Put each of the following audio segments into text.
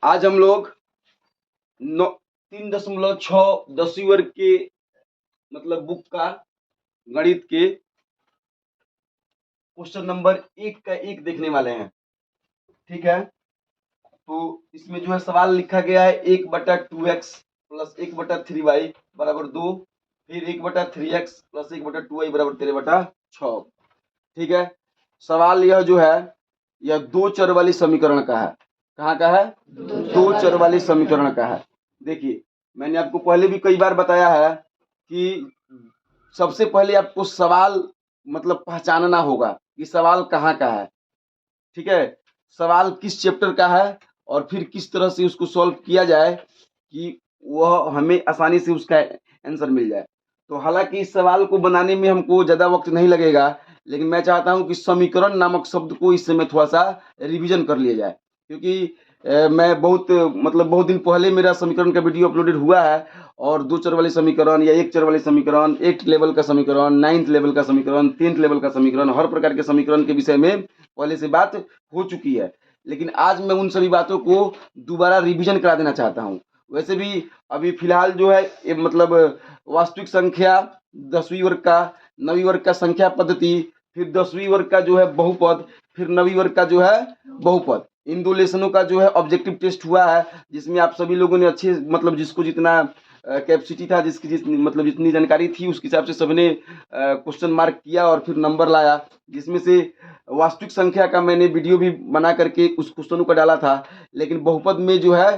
आज हम लोग 3.6 10वीं वर्ग के मतलब बुक का गणित के क्वेश्चन नंबर 1 का 1 देखने वाले हैं। ठीक है, तो इसमें जो है सवाल लिखा गया है 1/2x प्लस 1/3y बराबर 2, फिर 1/3x प्लस 1/2y बराबर 13/6। ठीक है, सवाल यह जो है यह दो चर वाली समीकरण का है। कहाँ का है? दो चर वाली समीकरण का है। देखिए, मैंने आपको पहले भी कई बार बताया है कि सबसे पहले आपको सवाल मतलब पहचानना होगा कि सवाल कहाँ का है। ठीक है, सवाल किस चैप्टर का है और फिर किस तरह से उसको सॉल्व किया जाए कि वह हमें आसानी से उसका आंसर मिल जाए। तो हालांकि इस सवाल को बनाने में हमको ज़्यादा वक्त नहीं लगेगा, लेकिन मैं चाहता हूं कि समीकरण नामक शब्द को इस समय थोड़ा सा रिवीजन कर लिया जाए, क्योंकि मैं बहुत दिन पहले मेरा समीकरण का वीडियो अपलोडेड हुआ है और दो चर वाले समीकरण या एक चर वाले समीकरण, 8th लेवल का समीकरण, 9th लेवल का समीकरण, 10th लेवल का समीकरण, हर प्रकार के समीकरण के विषय में पहले से बात हो चुकी है। लेकिन आज मैं उन सभी बातों को दोबारा रिवीजन करा देना चाहता हूँ। वैसे भी अभी फिलहाल जो है मतलब वास्तविक संख्या 10वीं वर्ग का, 9वीं वर्ग का संख्या पद्धति, फिर 10वीं वर्ग का जो है बहुपद, फिर 9वीं वर्ग का जो है बहुपद, इन दो लेसनों का जो है ऑब्जेक्टिव टेस्ट हुआ है, जिसमें आप सभी लोगों ने अच्छे मतलब जिसको जितना कैपेसिटी था, मतलब जितनी जानकारी थी उसके हिसाब से सबने क्वेश्चन मार्क किया और फिर नंबर लाया। जिसमें से वास्तविक संख्या का मैंने वीडियो भी बना करके उस क्वेश्चनों का डाला था, लेकिन बहुपद में जो है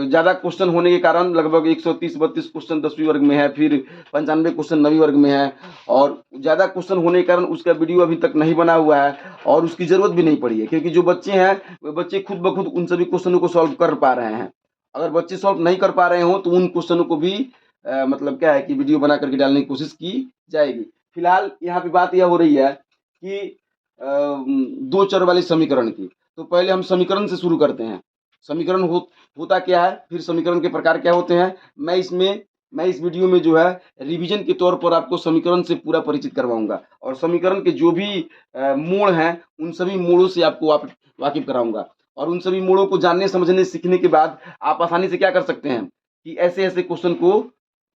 ज़्यादा क्वेश्चन होने के कारण लगभग 130-32 क्वेश्चन 10वीं वर्ग में है, फिर 95 क्वेश्चन 9वीं वर्ग में है, और ज़्यादा क्वेश्चन होने के कारण उसका वीडियो अभी तक नहीं बना हुआ है और उसकी ज़रूरत भी नहीं पड़ी है, क्योंकि जो बच्चे हैं वे बच्चे खुद ब खुद उन सभी क्वेश्चनों को सॉल्व कर पा रहे हैं। अगर बच्चे सॉल्व नहीं कर पा रहे हो तो उन क्वेश्चनों को भी मतलब क्या है कि वीडियो बना करके डालने की कोशिश की जाएगी। फिलहाल यहाँ पे बात यह हो रही है कि दो चर वाले समीकरण की। तो पहले हम समीकरण से शुरू करते हैं। समीकरण होता क्या है, फिर समीकरण के प्रकार क्या होते हैं। मैं इस वीडियो में जो है रिवीजन के तौर पर आपको समीकरण से पूरा परिचित करवाऊंगा और समीकरण के जो भी मोड़ हैं उन सभी मोड़ों से आपको वाकिफ कराऊंगा, और उन सभी मोड़ों को जानने समझने सीखने के बाद आप आसानी से क्या कर सकते हैं कि ऐसे ऐसे क्वेश्चन को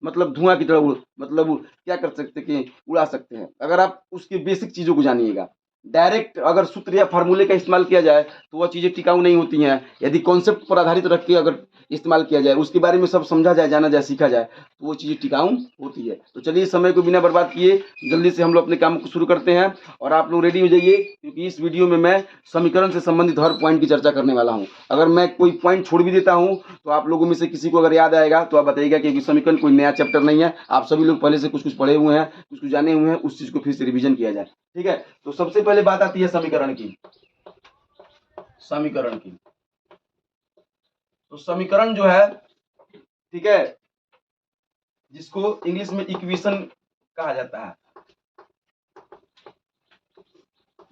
मतलब धुआं की तरह मतलब क्या कर सकते कि उड़ा सकते हैं, अगर आप उसकी बेसिक चीज़ों को जानिएगा। डायरेक्ट अगर सूत्र या फार्मूले का इस्तेमाल किया जाए तो वह चीज़ें टिकाऊ नहीं होती हैं। यदि कॉन्सेप्ट पर आधारित रख के अगर इस्तेमाल किया जाए, उसके बारे में सब समझा जाए, जाना जाए, सीखा जाए, तो वो चीज़ें टिकाऊ होती है। तो चलिए समय को बिना बर्बाद किए जल्दी से हम लोग अपने काम को शुरू करते हैं, और आप लोग रेडी हो जाइए, क्योंकि इस वीडियो में मैं समीकरण से संबंधित हर पॉइंट की चर्चा करने वाला हूँ। अगर मैं कोई पॉइंट छोड़ भी देता हूँ तो आप लोगों में से किसी को अगर याद आएगा तो आप बताइएगा, क्योंकि समीकरण कोई नया चैप्टर नहीं है। आप सभी लोग पहले से कुछ कुछ पढ़े हुए हैं, कुछ कुछ जाने हुए हैं, उस चीज़ को फिर से रिविजन किया जाए। ठीक है, तो सबसे पहले बात आती है समीकरण की। तो समीकरण जो है, ठीक है, जिसको इंग्लिश में इक्वेशन कहा जाता है,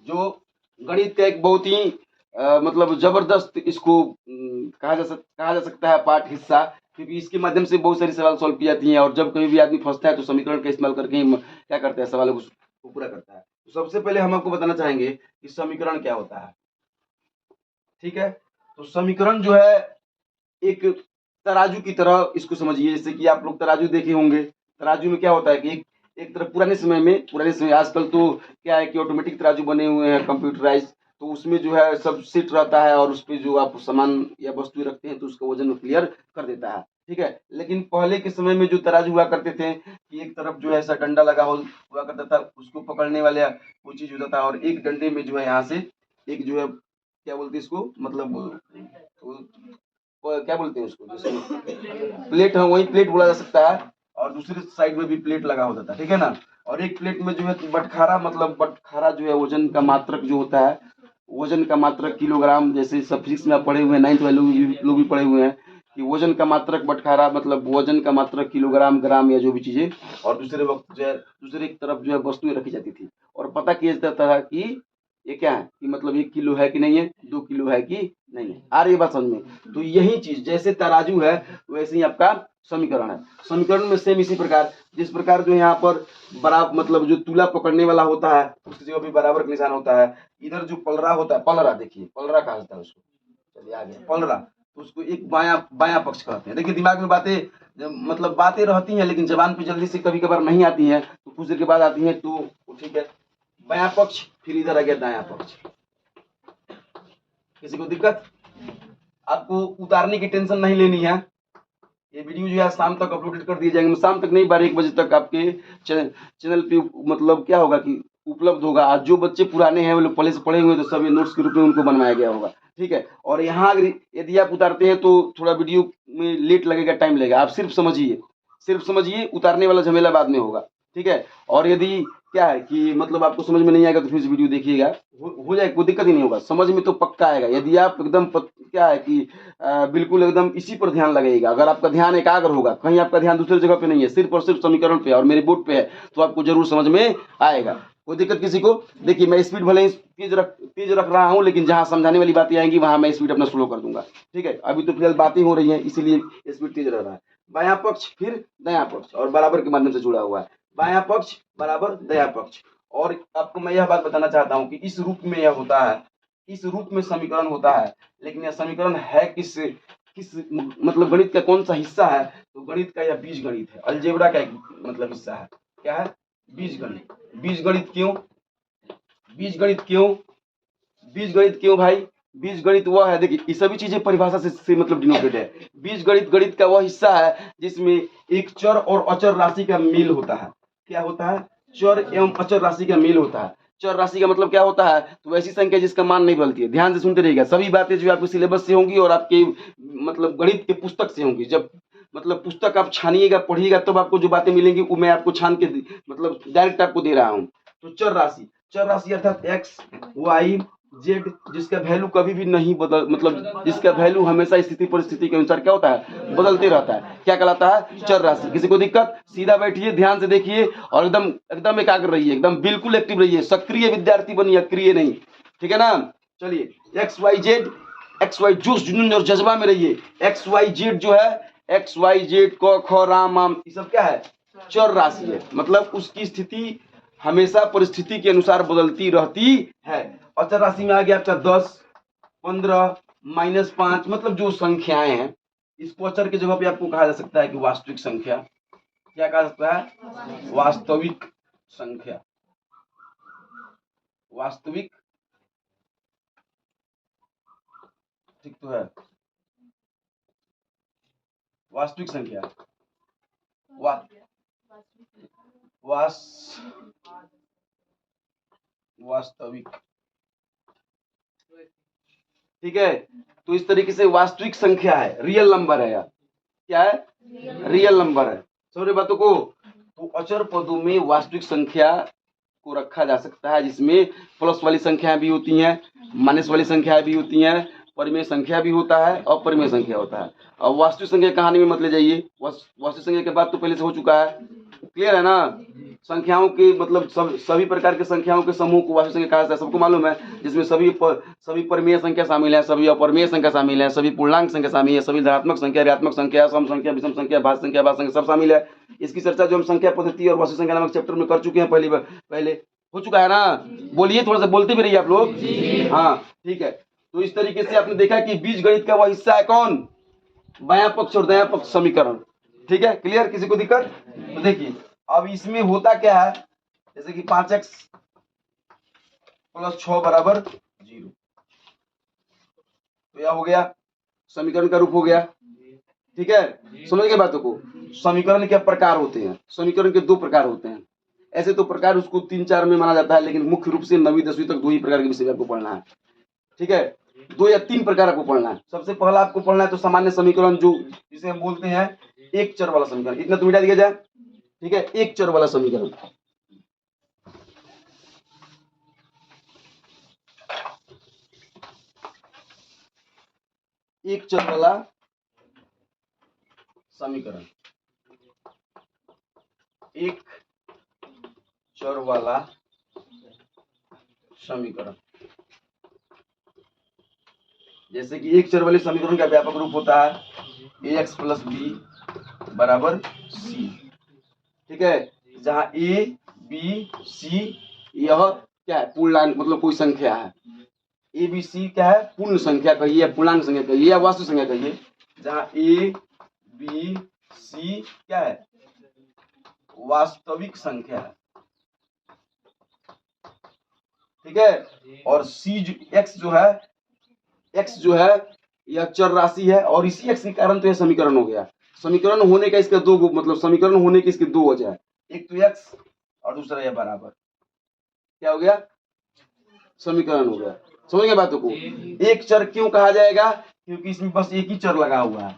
जो गणित का एक बहुत ही मतलब जबरदस्त इसको कहा जा सकता है पार्ट, हिस्सा, क्योंकि इसके माध्यम से बहुत सारी सवाल सॉल्व की जाती हैं, और जब कभी भी आदमी फंसता है तो समीकरण का इस्तेमाल करके ही क्या करता है, सवालों को पूरा करता है। तो सबसे पहले हम आपको बताना चाहेंगे कि समीकरण क्या होता है। ठीक है, तो समीकरण जो है एक तराजू की तरह इसको समझिए। जैसे कि आप लोग तराजू देखे होंगे, तराजू में क्या होता है कि एक तरफ पुराने समय आजकल तो क्या है कि ऑटोमेटिक तराजू बने हुए हैं, कंप्यूटराइज, तो उसमें जो है सब सेट रहता है और उस पर जो आप सामान या वस्तु रखते हैं तो उसका वजन क्लियर कर देता है। ठीक है, लेकिन पहले के समय में जो तराजू हुआ करते थे कि एक तरफ जो है ऐसा डंडा लगा हुआ करता था, उसको पकड़ने वाला कोई चीज होता था, और एक डंडे में जो है यहाँ से एक जो है क्या बोलते हैं इसको, मतलब क्या बोलते हैं उसको, जैसे प्लेट है, वही प्लेट बोला जा सकता है, और दूसरी साइड में भी प्लेट लगा होता था। ठीक है ना, और एक प्लेट में जो है बटखारा, मतलब बटखारा जो है वजन का मात्रक जो होता है, वजन का मात्रक किलोग्राम, जैसे सब फिजिक्स में आप पढ़े हुए हैं, 9th वाले लोग भी पढ़े हुए हैं कि वजन का मात्रक बटखारा, मतलब वजन का मात्रक किलोग्राम, ग्राम या जो भी चीजें, और दूसरे वक्त जो है दूसरे की तरफ जो है वस्तुएं रखी जाती थी, और पता किया जाता था कि ये क्या है, कि मतलब 1 किलो है कि नहीं है, 2 किलो है कि नहीं है। आ रही है बात समझ में? तो यही चीज जैसे तराजू है वैसे ही आपका समीकरण है। समीकरण में सेम इसी प्रकार, जिस प्रकार जो यहाँ पर बराबर मतलब जो तुला पकड़ने वाला होता है उसकी जगह भी बराबर का निशान होता है। इधर जो पलरा होता है, पलरा देखिए, पलरा कहा जाता है उसको, चलिए आगे, पलरा, तो उसको एक बायां बायां पक्ष कहते हैं। देखिए दिमाग में बातें मतलब बातें रहती हैं लेकिन जबान पे जल्दी से कभी कभार नहीं आती हैं, तो कुछ देर के बाद आती हैं, तो ठीक है। बायां पक्ष, फिर इधर आ गया दायां पक्ष। किसी को दिक्कत? आपको उतारने की टेंशन नहीं लेनी है। ये वीडियो जो है शाम तक अपलोडेड कर दिए जाएंगे, शाम तक नहीं 12-1 बजे तक आपके चैनल पे मतलब क्या होगा कि उपलब्ध होगा। आज जो बच्चे पुराने हैं वो लोग पहले से पढ़े हुए हैं तो सब ये नोट्स के रूप में उनको बनवाया गया होगा, ठीक है। और यहाँ अगर यदि आप उतारते हैं तो थोड़ा वीडियो में लेट लगेगा, टाइम लगेगा। आप सिर्फ समझिए, उतारने वाला झमेला बाद में होगा, ठीक है। और यदि क्या है कि मतलब आपको समझ में नहीं आएगा तो फिर से वीडियो देखिएगा, हो जाएगा, कोई दिक्कत ही नहीं होगा, समझ में तो पक्का आएगा। यदि आप एकदम क्या है कि बिल्कुल एकदम इसी पर ध्यान लगेगा, अगर आपका ध्यान एकाग्र होगा, कहीं आपका ध्यान दूसरी जगह पे नहीं है, सिर्फ और सिर्फ समीकरण पे और मेरे बोर्ड पे है, तो आपको जरूर समझ में आएगा। कोई दिक्कत किसी को? देखिए मैं स्पीड भले ही तेज रख रहा हूँ, लेकिन जहाँ समझाने वाली बातें आएंगी वहां मैं स्पीड अपना स्लो कर दूंगा, ठीक है। अभी तो फिलहाल बातें हो रही हैं इसीलिए स्पीड तेज रह रहा है। बायां पक्ष फिर दायां पक्ष और बराबर के माध्यम से जुड़ा हुआ है। बायां पक्ष बराबर दायां पक्ष। और आपको मैं यह बात बताना चाहता हूँ कि इस रूप में यह होता है, इस रूप में समीकरण होता है, लेकिन यह समीकरण है किस मतलब गणित का कौन सा हिस्सा है? तो गणित का यह बीज गणित है, अलजेब्रा का एक मतलब हिस्सा है। क्या है? बीज गणित। बीज गणित क्यों? बीज गणित क्यों? बीज गणित क्यों भाई? बीज गणित वह है, देखिए ये सभी चीजें परिभाषा से मतलब डिनोटेड है। बीज गणित गणित का वह हिस्सा है जिसमें एक चर और अचर राशि का मेल होता है। क्या होता है? चर एवं अचर राशि का मेल होता है। चर राशि का मतलब क्या होता है? तो ऐसी संख्या जिसका मान नहीं बदलती है। ध्यान से सुनते रहिएगा, सभी बातें जो आपके सिलेबस से होंगी और आपके मतलब गणित के पुस्तक से होंगी। जब मतलब पुस्तक आप छानिएगा पढ़िएगा तब आपको जो बातें मिलेंगी वो मैं आपको छान के मतलब डायरेक्ट आपको दे रहा हूँ। तो चर राशि अर्थात एक्स वाई जेड जिसका वैल्यू कभी भी नहीं बदल मतलब जिसका वैल्यू हमेशा स्थिति परिस्थिति के अनुसार क्या होता है? बदलते रहता है। क्या कहलाता है? चर राशि। किसी को दिक्कत? सीधा बैठिए, ध्यान से देखिए और एकदम एकदम एकाग्र रहिए, एकदम बिल्कुल एक्टिव रहिए, सक्रिय विद्यार्थी बनिए, अक्रिय नहीं, ठीक है ना। चलिए एक्स वाई जेड जोश जुनून और जज्बा में रहिए। एक्स वाई जेड जो है, एक्स वाई जेड क ख राम आम ये सब क्या है? चर राशि है, मतलब उसकी स्थिति हमेशा परिस्थिति के अनुसार बदलती रहती है। अचर राशि में आ गया आपका 10, 15, -5 मतलब जो संख्याएं हैं, इसको अचर की जगह पे आपको कहा जा सकता है कि वास्तविक संख्या। क्या कहा जाता है? वास्तविक संख्या। वास्तविक, ठीक तो है, वास्तविक संख्या। वास्तविक, ठीक है। तो इस तरीके से वास्तविक संख्या है, रियल नंबर है यार। क्या है? रियल नंबर है। समझ बातों को? तो अचर पदों में वास्तविक संख्या को रखा जा सकता है, जिसमें प्लस वाली संख्याएं भी होती हैं, माइनस वाली संख्याएं भी होती हैं, परिमेय संख्या भी होता है और परिमेय संख्या होता है। और वास्तविक संख्या कहानी में मत ले जाइए, वास्तविक संख्या के बाद तो पहले से हो चुका है, क्लियर है ना। संख्याओं के मतलब सभी प्रकार के संख्याओं के समूह को वास्तविक संख्या कहा जाता है, सबको मालूम है, जिसमें सभी परिमेय संख्या शामिल है, सभी अपरिमेय संख्या शामिल है, सभी पूर्णांक संख्या शामिल है, सभी धनात्मक संख्या, ऋणात्मक संख्या, सम संख्या, विषम संख्या, भाज्य संख्या, भाज्य संख्या सब शामिल है। इसकी चर्चा जो हम संख्या पद्धति और वास्तविक संख्या नामक चैप्टर में कर चुके हैं, पहले हो चुका है ना। बोलिए, थोड़ा सा बोलते भी रहिए आप लोग। हाँ ठीक है। तो इस तरीके से आपने देखा कि बीज गणित का वह हिस्सा है कौन? बायां पक्ष और दायां पक्ष समीकरण, ठीक है। क्लियर? किसी को दिक्कत? तो देखिए अब इसमें होता क्या है, जैसे कि 5x + 6 = 0, तो यह हो गया समीकरण का रूप हो गया, ठीक है। समझ गए बातों को? समीकरण के प्रकार होते हैं, समीकरण के 2 प्रकार होते हैं। ऐसे तो प्रकार उसको 3-4 में माना जाता है, लेकिन मुख्य रूप से 9वीं 10वीं तक 2 ही प्रकार के विषय आपको पढ़ना है, ठीक है। 2 या 3 प्रकार आपको पढ़ना है। सबसे पहला आपको पढ़ना है तो सामान्य समीकरण, जो जिसे हम बोलते हैं एक चर वाला समीकरण। इतना तो मिटा दिया जाए, ठीक है। एक चर वाला समीकरण, एक चर वाला समीकरण, एक चर वाला समीकरण। जैसे कि एक चर वाले समीकरण का व्यापक रूप होता है ax + b = c, ठीक है। जहां a b c यह क्या है? पूर्णांक मतलब कोई संख्या है। ए बी सी क्या है, पूर्ण संख्या कहिए या पूर्णांक संख्या कहिए या वास्तविक संख्या कहिए, जहाँ ए बी सी क्या है, वास्तविक संख्या है, ठीक है। और सी एक्स जो है यह चर राशि है, और इसी एक्स के कारण तो यह समीकरण हो गया। समीकरण होने का इसका दो मतलब समीकरण होने की इसकी दो वजह है, एक तो एक्स और दूसरा यह बराबर, क्या हो गया, समीकरण हो गया। समझ गए बातों को। एक चर क्यों कहा जाएगा, क्योंकि इसमें बस एक ही चर लगा हुआ है।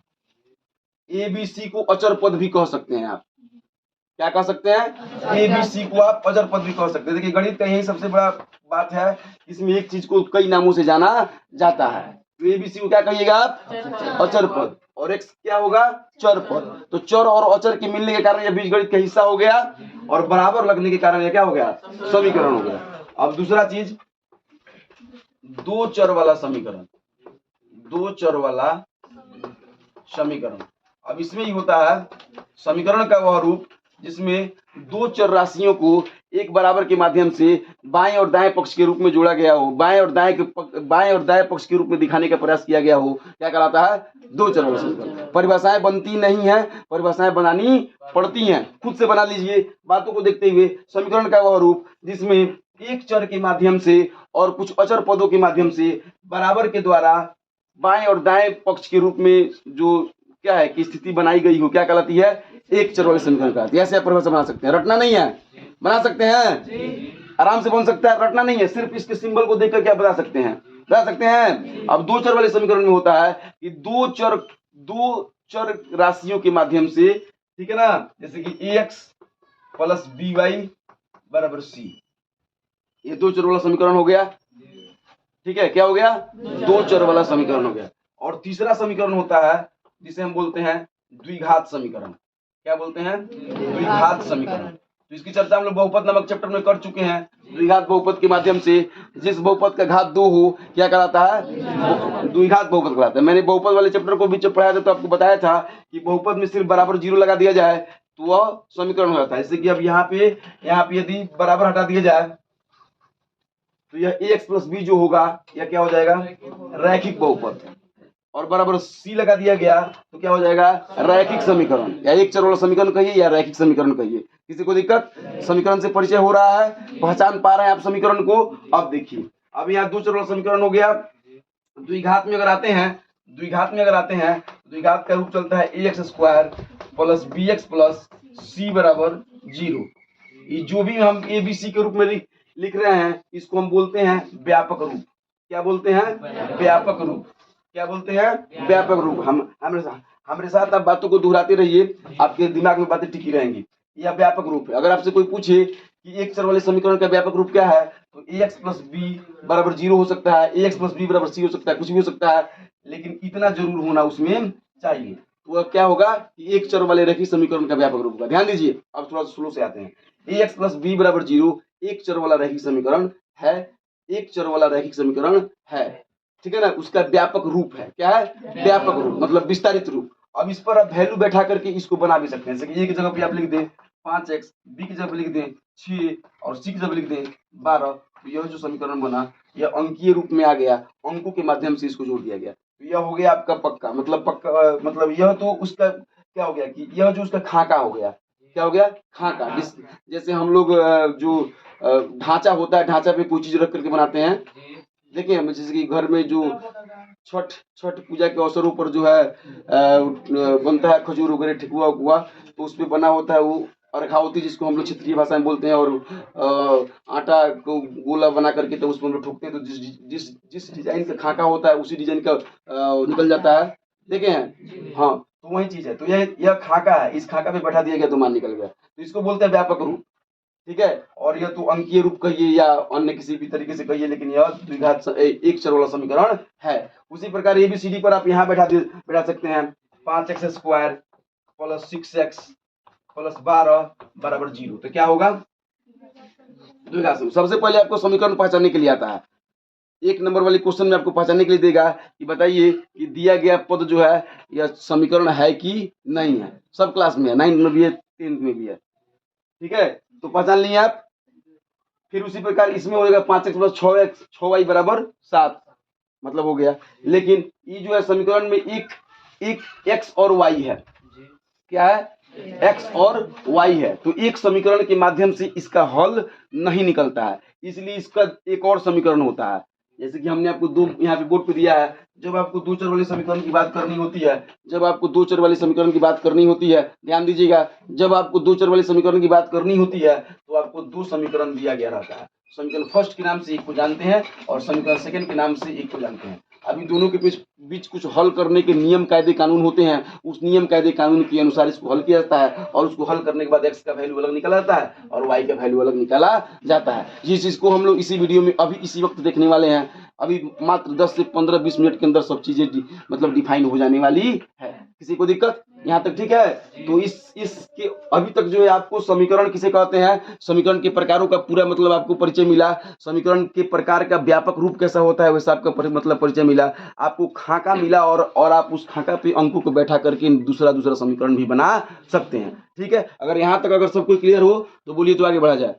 ए बी सी को अचर पद भी कह सकते हैं आप, क्या कह सकते हैं, ए बी सी को आप अचर पद भी कह सकते हैं। देखिए गणित का यही सबसे बड़ा बात है, इसमें एक चीज को कई नामों से जाना जाता है। तो ए बी सी को क्या कहिएगा आप, अचर पद, और एक्स क्या होगा, चर पद। तो चर और अचर के मिलने के कारण यह बीजगणित का हिस्सा हो गया, और बराबर लगने के कारण यह क्या हो गया, समीकरण हो गया। अब दूसरा चीज, दो चर वाला समीकरण, दो चर वाला समीकरण। अब इसमें ही होता है समीकरण का वह रूप जिसमें दो चर राशियों को एक बराबर के माध्यम से बाएं और दाएं पक्ष के रूप में जोड़ा गया हो, बाएं और दाएं पक्ष के रूप में दिखाने का प्रयास किया गया हो, क्या कहलाता है, दो चर वाला समीकरण। परिभाषाएं बनती नहीं है, परिभाषाएं बनानी पड़ती हैं, खुद से बना लीजिए बातों को देखते हुए। समीकरण का वह रूप जिसमें एक चर के माध्यम से और कुछ अचर पदों के माध्यम से बराबर के द्वारा बाएं और दाएं पक्ष के रूप में जो क्या है कि स्थिति बनाई गई हो, क्या कहलाती है, एक चर वाले समीकरण कहलाती है। ऐसे आप परिभाषा बना सकते हैं, रटना नहीं है, बना सकते हैं, आराम से बन सकता है, रटना नहीं है, सिर्फ इसके सिंबल को देखकर क्या बता सकते हैं। अब दो चर वाले समीकरण में होता है कि दो चर राशियों के माध्यम से, ठीक है ना, जैसे कि ए एक्स प्लस बी वाई बराबर सी, ये दो चर वाला समीकरण हो गया, ठीक है, क्या हो गया, दो चर वाला समीकरण हो गया। और तीसरा समीकरण होता है जिसे हम बोलते हैं द्विघात समीकरण। क्या बोलते हैं, द्विघात समीकरण। तो इसकी चर्चा हम लोग बहुपद नामक चैप्टर में कर चुके हैं। द्विघात बहुपद के माध्यम से जिस बहुपद का घात दो हो, क्या कहलाता है, द्विघात बहुपद कहलाता है। मैंने बहुपद वाले चैप्टर को भी जब पढ़ाया था तो आपको बताया था कि बहुपद में सिर्फ बराबर जीरो लगा दिया जाए तो वह समीकरण हो जाता है। जैसे कि अब यहाँ पे यदि बराबर हटा दिया जाए तो यह ए एक्स प्लस बी जो होगा यह क्या हो जाएगा, रैखिक बहुपद, और बराबर सी लगा दिया गया तो क्या हो जाएगा, रैखिक समीकरण, या एक चर वाला समीकरण कहिए या रैखिक समीकरण कहिए। किसी को दिक्कत, समीकरण से परिचय हो रहा है, पहचान पा रहे हैं आप समीकरण को। अब देखिए, अब यहाँ दो चर वाला समीकरण हो गया। द्विघात में अगर आते हैं, द्विघात का रूप चलता है A X square plus B X plus C बराबर जीरो। ये जो भी हम ए बी सी के रूप में लिख रहे हैं इसको हम बोलते हैं व्यापक रूप। क्या बोलते हैं, व्यापक रूप। क्या बोलते हैं, व्यापक रूप। हमारे साथ आप बातों को दोहराते रहिए, आपके दिमाग में बातें टिकी रहेंगी। यह व्यापक रूप है। अगर आपसे कोई पूछे कि एक चर वाले समीकरण का व्यापक रूप क्या है, तो ए एक्स प्लस बी बराबर जीरो हो सकता है, ए एक्स प्लस बी बराबर सी हो सकता है, कुछ भी हो सकता है, लेकिन इतना जरूर होना उसमें चाहिए। तो वह क्या होगा कि एक चर वाले रैखिक समीकरण का व्यापक रूप होगा। ध्यान दीजिए, अब थोड़ा सा स्लो से आते हैं। ए एक्स प्लस बी बराबर जीरो एक चर वाला रैखिक समीकरण है, एक चर वाला रैखिक समीकरण है, ठीक है ना। उसका व्यापक रूप है, क्या है, व्यापक रूप मतलब विस्तारित रूप। अब इस पर आप वैल्यू बैठा करके इसको बना भी सकते हैं। जैसे कि ए की जगह पे आप लिख दें 5x, बी की जगह पे लिख दें 6 और सी की जगह लिख दें 12। तो यह जो समीकरण बना यह अंकीय रूप में आ गया, अंकों के माध्यम से इसको जोड़ दिया गया। तो यह हो गया आपका पक्का, मतलब यह तो उसका क्या हो गया कि यह जो उसका खाका हो गया। क्या हो गया, खाका। जैसे हम लोग जो ढांचा होता है, ढांचा पे कोई चीज रख करके बनाते हैं। देखिए हम जैसे कि घर में जो छठ पूजा के अवसरों पर जो है बनता है खजूर वगैरह ठेकुआ उकुआ, तो उस पे बना होता है वो अर्घावती, जिसको हम लोग क्षेत्रीय भाषा में बोलते हैं। और आटा को गोला बना करके तो उसको हम लोग ठोकते हैं, तो जिस डिजाइन का खाका होता है उसी डिजाइन का निकल जाता है। देखे हैं, हाँ, तो वही चीज है। तो यह खाका है, इस खाका पे बैठा दिया गया तो मान निकल गया, तो इसको बोलते हैं व्यापक रूप, ठीक है। और यह तो अंकीय रूप कहिए या अन्य किसी भी तरीके से कहिए, लेकिन यह द्विघात एक चर वाला समीकरण है। उसी प्रकार एबीसीडी पर आप यहाँ बैठा सकते हैं 5x square plus 6x plus 12 बराबर जीरो। तो क्या होगा, द्विघात। सबसे पहले आपको समीकरण पहचानने के लिए आता है, एक नंबर वाले क्वेश्चन में आपको पहचानने के लिए देगा कि बताइए कि दिया गया पद जो है यह समीकरण है कि नहीं है। सब क्लास में है, 9th में भी है, 10th में भी है, ठीक है। तो पहचान लिए आप। फिर उसी प्रकार इसमें हो जाएगा 5x प्लस 6y बराबर 7। मतलब हो गया। लेकिन ये जो है समीकरण में एक x और y है, क्या है, x और y है, तो एक समीकरण के माध्यम से इसका हल नहीं निकलता है, इसलिए इसका एक और समीकरण होता है। जैसे कि हमने आपको दो यहाँ पे बोर्ड पे दिया है, जब आपको दो चर वाले समीकरण की बात करनी होती है, जब आपको दो चर वाले समीकरण की बात करनी होती है, ध्यान दीजिएगा, जब आपको दो चर वाले समीकरण की बात करनी होती है तो आपको दो समीकरण दिया गया रहता है। समीकरण फर्स्ट के नाम से एक को जानते हैं और समीकरण सेकंड के नाम से एक को जानते हैं। अभी दोनों के बीच कुछ हल करने के नियम कायदे कानून होते हैं, उस नियम कायदे कानून के अनुसार इसको हल किया जाता है और उसको हल करने के बाद x का वैल्यू अलग निकला जाता है और y का वैल्यू अलग निकाला जाता है। जिस चीज को हम लोग इसी वीडियो में अभी इसी वक्त देखने वाले हैं, अभी मात्र 10 से 15-20 मिनट के अंदर सब चीजें मतलब डिफाइन हो जाने वाली है। किसी को दिक्कत यहाँ तक, ठीक है? तो इसके अभी तक जो है आपको समीकरण किसे कहते हैं, समीकरण के प्रकारों का पूरा मतलब आपको परिचय मिला, समीकरण के प्रकार का व्यापक रूप कैसा होता है वैसा आपका मतलब परिचय मिला, आपको खाका मिला और आप उस खाका पे अंकों को बैठा करके दूसरा समीकरण भी बना सकते हैं। ठीक है, अगर यहाँ तक अगर सब कुछ क्लियर हो तो बोलिए तो आगे बढ़ा जाए।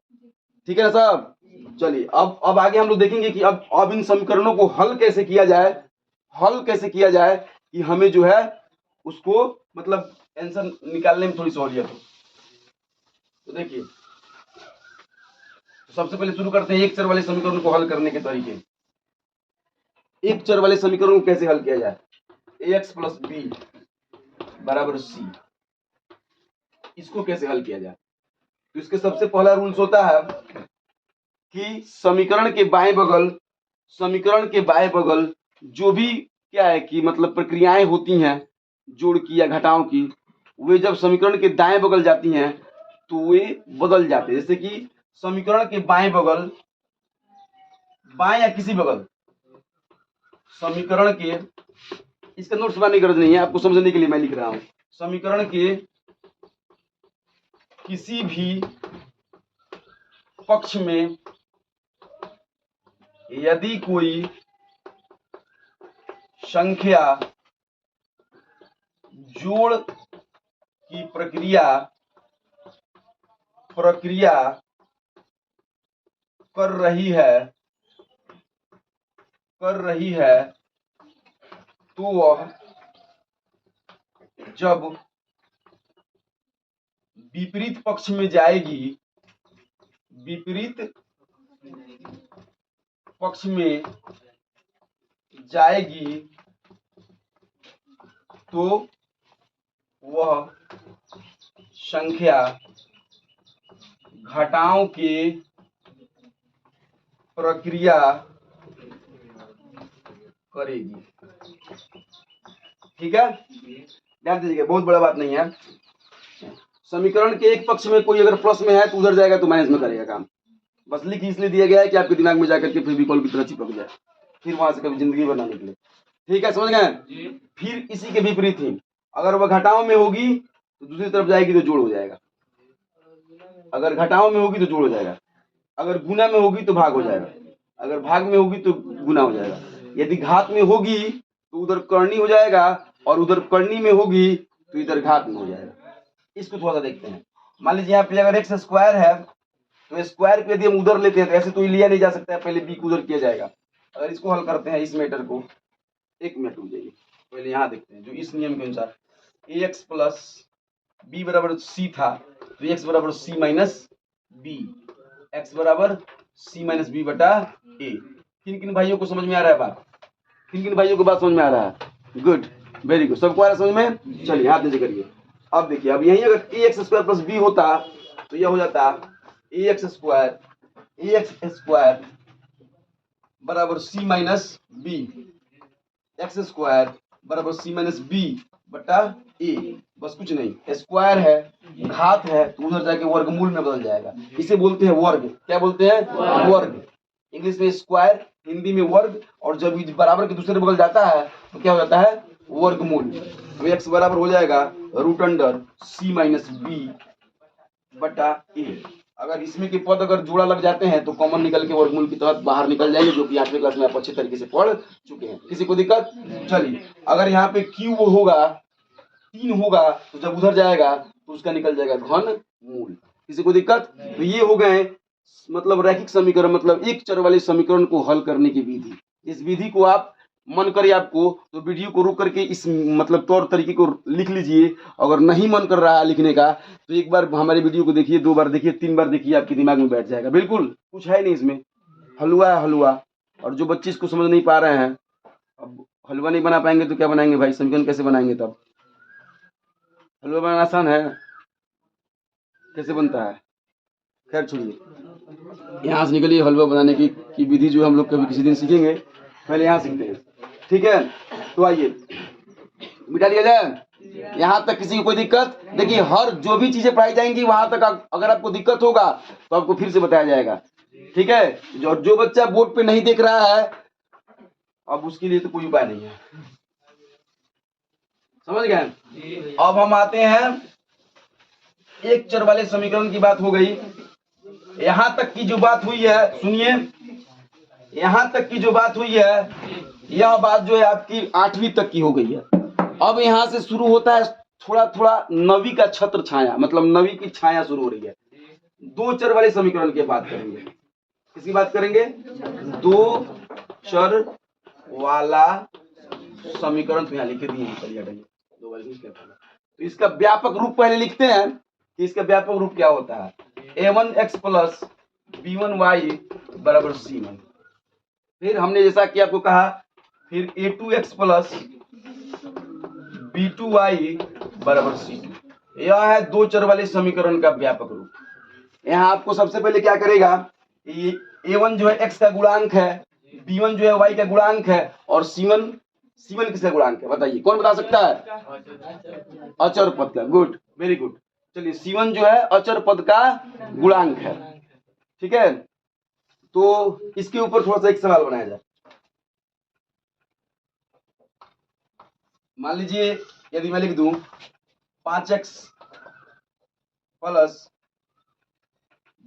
ठीक है ना साहब? चलिए अब आगे हम लोग देखेंगे कि अब इन समीकरणों को हल कैसे किया जाए, हल कैसे किया जाए कि हमें जो है उसको मतलब आंसर निकालने में थोड़ी सहूलियत हो। तो देखिए, तो सबसे पहले शुरू करते हैं एक चर वाले समीकरण को हल करने के तरीके। एक चर वाले समीकरण को कैसे हल किया जाए, ax प्लस बी बराबर सी, इसको कैसे हल किया जाए? तो इसके सबसे पहला रूल्स होता है कि समीकरण के बाएं बगल जो भी क्या है कि मतलब प्रक्रियाएं होती हैं जोड़ की या घटाव की, वे जब समीकरण के दाएं बगल जाती हैं तो वे बदल जाते हैं। जैसे कि समीकरण के बाएं बगल, बाएं या किसी बगल समीकरण के, इसका नोट्स बनाने की जरूरत नहीं है, आपको समझने के लिए मैं लिख रहा हूं, समीकरण के किसी भी पक्ष में यदि कोई संख्या जोड़ की प्रक्रिया कर रही है तो वह जब विपरीत पक्ष में जाएगी, विपरीत पक्ष में जाएगी तो वह संख्या घटाव के प्रक्रिया करेगी। ठीक है, ध्यान दीजिएगा, बहुत बड़ा बात नहीं है। समीकरण के एक पक्ष में कोई अगर प्लस में है तो उधर जाएगा तो माइनस में करेगा काम, बस लिख इसलिए दिया गया है कि आपके दिमाग में जाकर के फेविकॉल की तरह चिपक जाए, फिर वहां से कभी जिंदगी बनाने के लिए। ठीक है, समझ गए? फिर इसी के विपरीत ही अगर वह घटाव में होगी तो दूसरी तरफ जाएगी तो जोड़ हो जाएगा, अगर घटाव में होगी तो जोड़ हो जाएगा, अगर गुना में होगी तो भाग हो जाएगा, अगर भाग में होगी तो गुना हो जाएगा, यदि घात में होगी तो उधर करनी हो जाएगा और उधर करनी में होगी तो इधर घात में हो जाएगा। इसको थोड़ा सा देखते हैं। मान लीजिए यहाँ पे अगर एक्स स्क्वायर है तो स्क्वायर को यदि हम उधर लेते हैं तो ऐसे तो लिया नहीं जा सकता है, पहले बी को उधर किया जाएगा। अगर इसको हल करते हैं इस मैटर को, एक मिनट रुक जाइए, पहले यहाँ देखते हैं जो इस नियम के अनुसार ए एक्स प्लस बी बराबर सी था तो एक्स बराबर सी माइनस बी, एक्स बराबर सी माइनस बी बटा ए। किन किन भाइयों को समझ में आ रहा है बात, किन किन भाइयों को बात समझ में आ रहा है? गुड, वेरी गुड, सबको आ रहा है समझ में? चलिए हाथ नीचे करिए। अब देखिए, अब यही अगर ए एक्स स्क्वायर प्लस बी होता तो यह हो जाता ए एक्स स्क्वायर बराबर सी माइनस बी, एक्स स्क्वायर बराबर सी माइनस बी बटा ए, बस कुछ नहीं, स्क्वायर है घात है तो उधर जाके वर्गमूल में बदल जाएगा, इसे बोलते हैं वर्ग। क्या बोलते हैं? वर्ग। इंग्लिश में स्क्वायर, हिंदी में वर्ग, और जब बराबर के दूसरे बगल जाता है तो क्या हो जाता है? वर्गमूल। तो एक्स बराबर हो जाएगा रूट अंडर सी माइनस बी बटा ए। अगर इसमें के पद अगर जोड़ा लग जाते हैं तो कॉमन निकल के वर्गमूल की तहत बाहर निकल जाएंगे, जो कि 8वीं क्लास में आप अच्छे तरीके से पढ़ चुके हैं। किसी को दिक्कत? चलिए, अगर यहाँ पे क्यूब होगा 3 होगा तो जब उधर जाएगा तो उसका निकल जाएगा घन मूल। किसी को दिक्कत? तो ये हो गए मतलब रैखिक समीकरण, मतलब एक चर वाले समीकरण को हल करने की विधि। इस विधि को आप मन करे आपको तो वीडियो को रोक करके इस मतलब तौर तरीके को लिख लीजिए। अगर नहीं मन कर रहा है लिखने का तो एक बार हमारे वीडियो को देखिए, 2 बार देखिए, 3 बार देखिए, आपके दिमाग में बैठ जाएगा। बिल्कुल कुछ है नहीं इसमें, हलवा है हलवा। और जो बच्चे इसको समझ नहीं पा रहे हैं, अब हलवा नहीं बना पाएंगे तो क्या बनाएंगे भाई, समीकरण कैसे बनाएंगे? तब हलवा बनाना आसान है, कैसे बनता है? खैर छोड़िए, यहाँ से निकलिए। हलवा बनाने की विधि जो हम लोग कभी किसी दिन सीखेंगे, पहले यहाँ सीखते हैं। ठीक है, तो आइए मिटा लिया जाए। यहाँ तक किसी को कोई दिक्कत? देखिए, हर जो भी चीजें पढ़ाई जाएंगी वहां तक अगर आपको दिक्कत होगा तो आपको फिर से बताया जाएगा। ठीक है, जो बच्चा बोर्ड पे नहीं देख रहा है अब उसके लिए तो कोई उपाय नहीं है। समझ गए? अब हम आते हैं, एक चर वाले समीकरण की बात हो गई। यहां तक की जो बात हुई है, सुनिए, यहां तक की जो बात हुई है, यह बात जो है आपकी 8वीं तक की हो गई है। अब यहां से शुरू होता है थोड़ा थोड़ा 9वीं का छत्र छाया, मतलब 9वीं की छाया शुरू हो रही है। 2 चर वाले समीकरण की बात करेंगे। किसकी बात करेंगे? 2 चर वाला समीकरण। तो यहाँ लिखे दिए, चलिए हटाइए, 2 बार लिख लेते हैं। तो इसका व्यापक रूप पहले लिखते हैं कि इसका व्यापक रूप क्या होता है। a1x प्लस b1y बराबर c1। फिर हमने जैसा कि आपको कहा, फिर a2x प्लस b2y बराबर c2। यह है 2 चर वाले समीकरण का व्यापक रूप। यहाँ आपको सबसे पहले क्या करेगा, a1 जो है x का गुणांक है, b1 जो है y का गुणांक है, और c1 किसका गुणांक है बताइए, कौन बता सकता है? अचर पद का। Good, very good. चलिए, c1 जो है अचर पद का गुणांक है। ठीक है, तो इसके ऊपर थोड़ा सा एक सवाल बनाया जाए। मान लीजिए यदि मैं लिख दूं 5x प्लस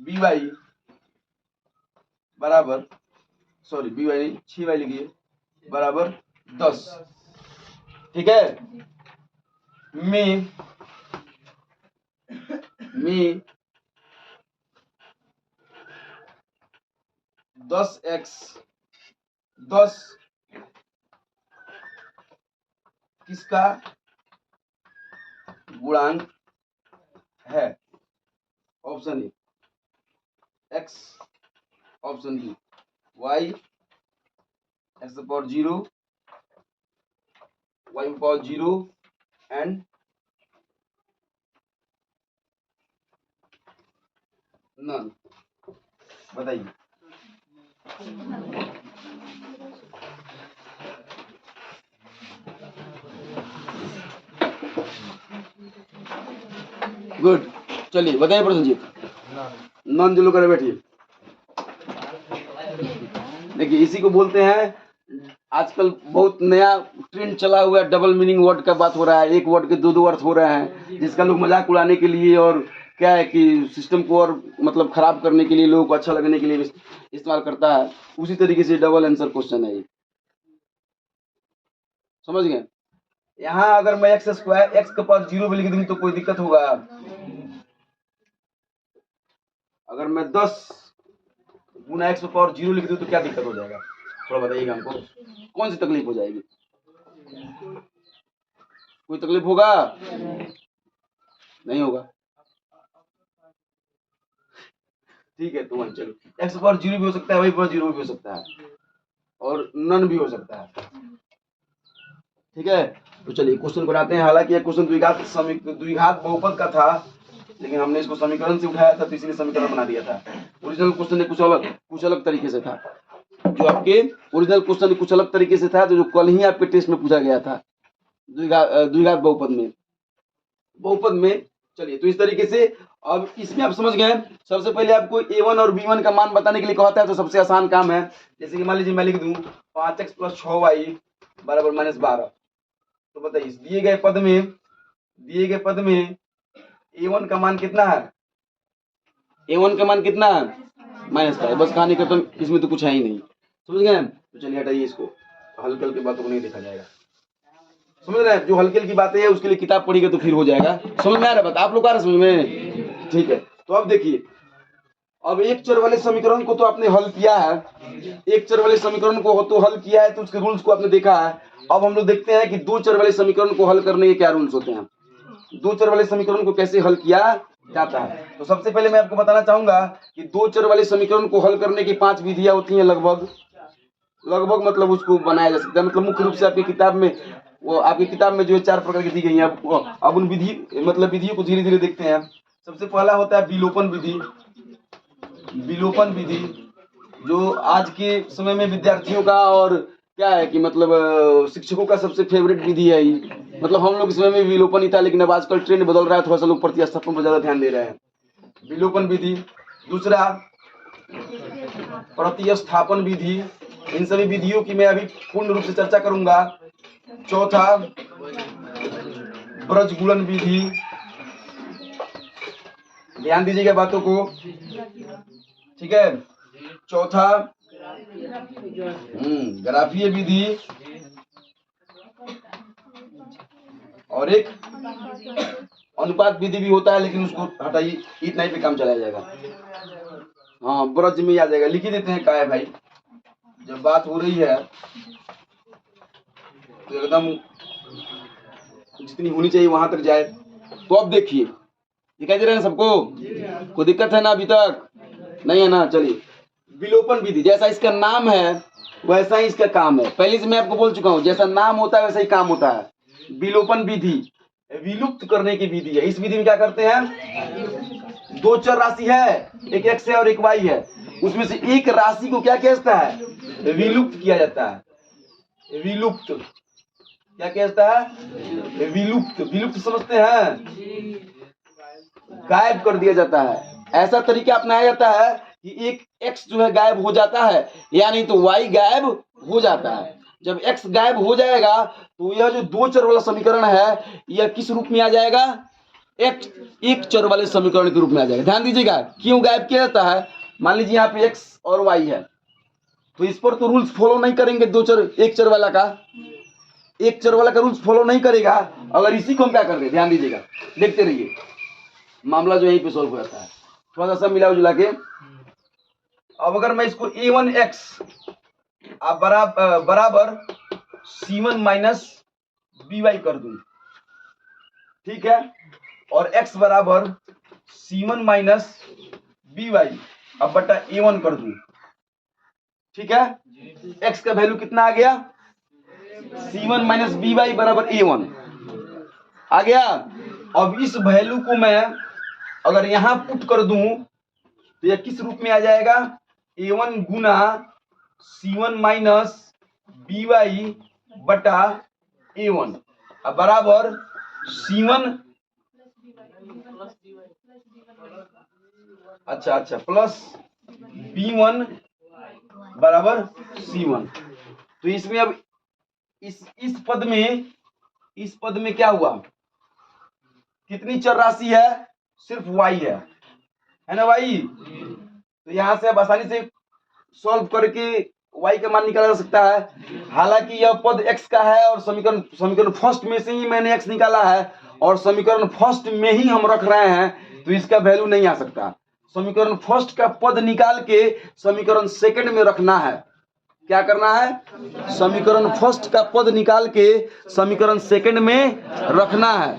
by बराबर, सॉरी by नहीं, 6y लिखिए, बराबर 10। ठीक है, में 10 किसका गुणांक है? Option A x, option B y, x power 0, y power 0 and none. बताइए। गुड, चलिए बताइए प्रसन्नजीत। नॉन जो लोग करे बैठिए। देखिए, इसी को बोलते हैं, आजकल बहुत नया ट्रेंड चला हुआ है, डबल मीनिंग वर्ड का बात हो रहा है। एक वर्ड के 2 अर्थ हो रहे हैं, जिसका लोग मजाक उड़ाने के लिए और क्या है कि सिस्टम को और मतलब खराब करने के लिए, लोगों को अच्छा लगने के लिए इस्तेमाल करता है। उसी तरीके से डबल आंसर क्वेश्चन है ये। समझ गए? यहाँ अगर मैं x स्क्वायर x के पास 0 भी लिख दूं तो कोई दिक्कत होगा? अगर मैं 10 गुना x पावर 0 लिख दूं तो क्या दिक्कत हो जाएगा? थोड़ा बताइएगा हमको, कौन सी तकलीफ हो जाएगी? कोई तकलीफ होगा? नहीं होगा। ठीक है, तो चलो, x पावर 0 भी हो सकता है, y पावर 0 भी हो सकता है, और नन भी हो सकता है। ठीक है, तो चलिए क्वेश्चन बनाते हैं। हालांकि यह क्वेश्चन द्विघात बहुपद का था, लेकिन हमने इसको समीकरण से उठाया था तो इसलिए समीकरण बना दिया था। ओरिजिनल क्वेश्चन कुछ अलग तरीके से था। जो आपके ओरिजिनल क्वेश्चन कुछ अलग तरीके से था, तो जो कल ही आपके टेस्ट में पूछा गया था द्विघात बहुपद में। चलिए, तो इस तरीके से अब इसमें आप समझ गए। सबसे पहले आपको a1 और b1 का मान बताने के लिए कहता है, तो सबसे आसान काम है, जैसे कि मान लीजिए मैं लिख दूं 5x प्लस 6y बराबर -12। तो बताइए, दिए गए पद में a1 का मान कितना है? a1 का मान कितना है? -5। बस कहानी खत्म, इसमें तो कुछ है ही नहीं। समझ गए? तो चलिए हटाइए इसको, हल्के हल्के बातों को नहीं देखा जाएगा। समझ रहे हैं? जो हल्के हल्की बातें हैं उसके लिए किताब पढ़िएगा तो फिर हो जाएगा। समझ में आ रहा है बात? आप लोग आ रहे समझ में? ठीक है, तो अब देखिए, अब एक चर वाले समीकरण को तो आपने हल किया है, एक चर वाले समीकरण को तो हल किया है, तो उसके रूल्स को आपने देखा है। अब हम लोग देखते हैं कि दो चर वाले समीकरण को हल करने के क्या रूल्स होते हैं, दो चर वाले समीकरण को कैसे हल किया जाता है। तो सबसे पहले मैं आपको बताना चाहूंगा कि दो चर वाले समीकरण को हल करने की 5 विधियां होती हैं लगभग मतलब उसको बनाया जा सकता है। मतलब मुख्य रूप से आपकी किताब में जो है 4 प्रकार की दी गई है। अब उन विधियों को धीरे धीरे देखते हैं। सबसे पहला होता है विलोपन विधि। विलोपन विधि जो आज के समय में विद्यार्थियों का और क्या है कि मतलब शिक्षकों का सबसे फेवरेट विधि है ही। मतलब हम लोग इस समय में विलोपन ही था, लेकिन अब आजकल ट्रेंड बदल रहा है, थोड़ा सा लोग प्रतिस्थापन पर ज्यादा ध्यान दे रहे हैं। विलोपन विधि। दूसरा प्रतिस्थापन विधि। इन सभी विधियों की मैं अभी पूर्ण रूप से चर्चा करूंगा। चौथा ब्रजगुणन विधि, ध्यान दीजिएगा बातों को, ठीक है। चौथा ग्राफीय विधि, और एक अनुपात विधि भी होता है, लेकिन उसको हटाइए, इतना ही पे काम चलाया जाएगा। हाँ, ब्रज में आ जाएगा, लिख ही देते हैं। क्या है भाई, जब बात हो रही है तो एकदम जितनी होनी चाहिए वहां तक जाए। तो अब देखिए, दिखाई दे रहा है सबको? कोई दिक्कत है ना? अभी तक नहीं है ना? चलिए, विलोपन विधि जैसा इसका नाम है वैसा ही इसका काम है। पहले से मैं आपको बोल चुका हूं, जैसा नाम होता है वैसा ही काम होता है। विलोपन विधि विलुप्त करने की विधि है। इस विधि में क्या करते हैं, दो चर राशि है, एक एक्स है और एक वाई है, उसमें से एक राशि को क्या कहता है, विलुप्त किया जाता है। विलुप्त क्या कहता है, विलुप्त। विलुप्त समझते हैं, गायब कर दिया जाता है। ऐसा तरीका अपनाया जाता है कि एक एक्स जो है गायब हो जाता है, यानी तो वाई गायब हो जाता है। जब एक्स गायब हो जाएगा तो यह जो दो चर वाला समीकरण है यह किस रूप में आ जाएगा, एक चर वाले समीकरण के रूप में आ जाएगा। ध्यान दीजिएगा क्यों गायब किया जाता है। मान लीजिए यहाँ पे एक्स और वाई है, तो इस पर तो रूल्स फॉलो नहीं करेंगे। एक चर वाला का रूल्स फॉलो नहीं करेगा। अगर इसी को हम क्या कर रहे हैं, ध्यान दीजिएगा, देखते रहिए, मामला जो यहीं पे सॉल्व हो जाता है। थोड़ा सा सब मिला जुला के। अब अगर मैं इसको a1x बराबर c1 माइनस by कर दूं, ठीक है, और x बराबर c1 माइनस by अब बटा a1 कर दूं, ठीक है। x का वैल्यू कितना आ गया, c1 माइनस by बराबर a1 आ गया। अब इस वैल्यू को मैं अगर यहां पुट कर दूं तो यह किस रूप में आ जाएगा, a1 Guna c1 minus by बटा a1 अब बराबर c1 अच्छा प्लस b1 बराबर c1। तो इसमें अब इस पद में क्या हुआ, कितनी चर राशि है, सिर्फ y है ना भाई। तो यहां से अब आसानी से सॉल्व करके y का मान निकाला जा सकता है। हालांकि यह पद x का है और समीकरण फर्स्ट में से ही मैंने x निकाला है, और समीकरण फर्स्ट में ही हम रख रहे हैं, तो इसका वैल्यू नहीं आ सकता। समीकरण फर्स्ट का पद निकाल के समीकरण सेकंड में रखना है। क्या करना है, समीकरण फर्स्ट का पद निकाल के समीकरण सेकंड में रखना है।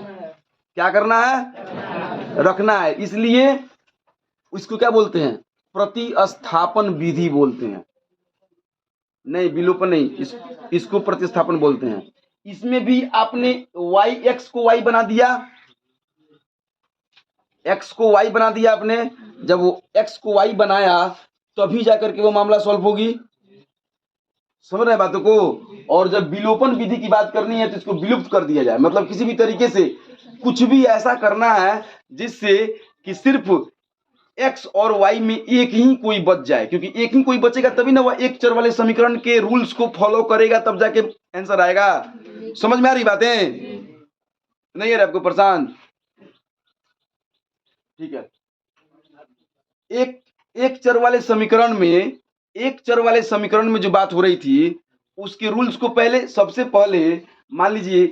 क्या करना है, रखना है। इसलिए इसको क्या बोलते हैं, प्रतिस्थापन विधि बोलते हैं। नहीं, विलोपन नहीं, इसको प्रतिस्थापन बोलते हैं। इसमें भी आपने x को y बना दिया, x को y बना दिया आपने। जब वो x को y बनाया तभी जाकर के वो मामला सॉल्व होगी। समझ रहे बातों को। और जब विलोपन विधि की बात करनी है तो इसको विलुप्त कर दिया जाए, मतलब किसी भी तरीके से कुछ भी ऐसा करना है जिससे कि सिर्फ x और y में एक ही कोई बच जाए, क्योंकि एक ही कोई बचेगा तभी ना वह एक चर वाले समीकरण के रूल्स को फॉलो करेगा, तब जाके आंसर आएगा। समझ में आ रही बातें, नहीं है आपको परेशान, ठीक है। एक चर वाले समीकरण में जो बात हो रही थी उसके रूल्स को सबसे पहले मान लीजिए,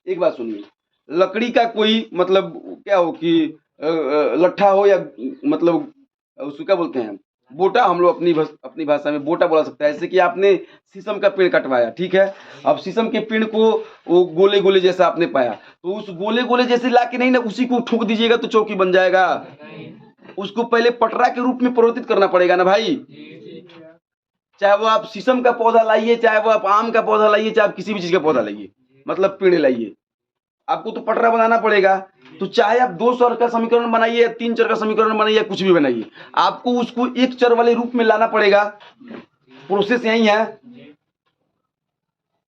एक बात सुनिए, लकड़ी का कोई मतलब क्या हो कि लट्ठा हो या मतलब उसको क्या बोलते हैं, बोटा, हम लोग अपनी भाषा में बोटा बोला सकता है। जैसे कि आपने शीशम का पेड़ कटवाया, ठीक है, अब शीशम के पेड़ को वो गोले गोले जैसा आपने पाया, तो उस गोले गोले जैसे ला के नहीं ना उसी को ठोक दीजिएगा तो चौकी बन जाएगा। उसको पहले पटरा के रूप में परिवर्तित करना पड़ेगा ना भाई। चाहे वो आप शीशम का पौधा लाइए, चाहे वो आप आम का पौधा लाइए, चाहे आप किसी भी चीज का पौधा लाइए, मतलब पेड़ लाइए, आपको तो पटरा बनाना पड़ेगा। तो चाहे आप 2 चर का समीकरण बनाइए, 3 चर का समीकरण बनाइए, कुछ भी बनाइए, आपको उसको एक चर वाले रूप में लाना पड़ेगा। प्रोसेस यही है।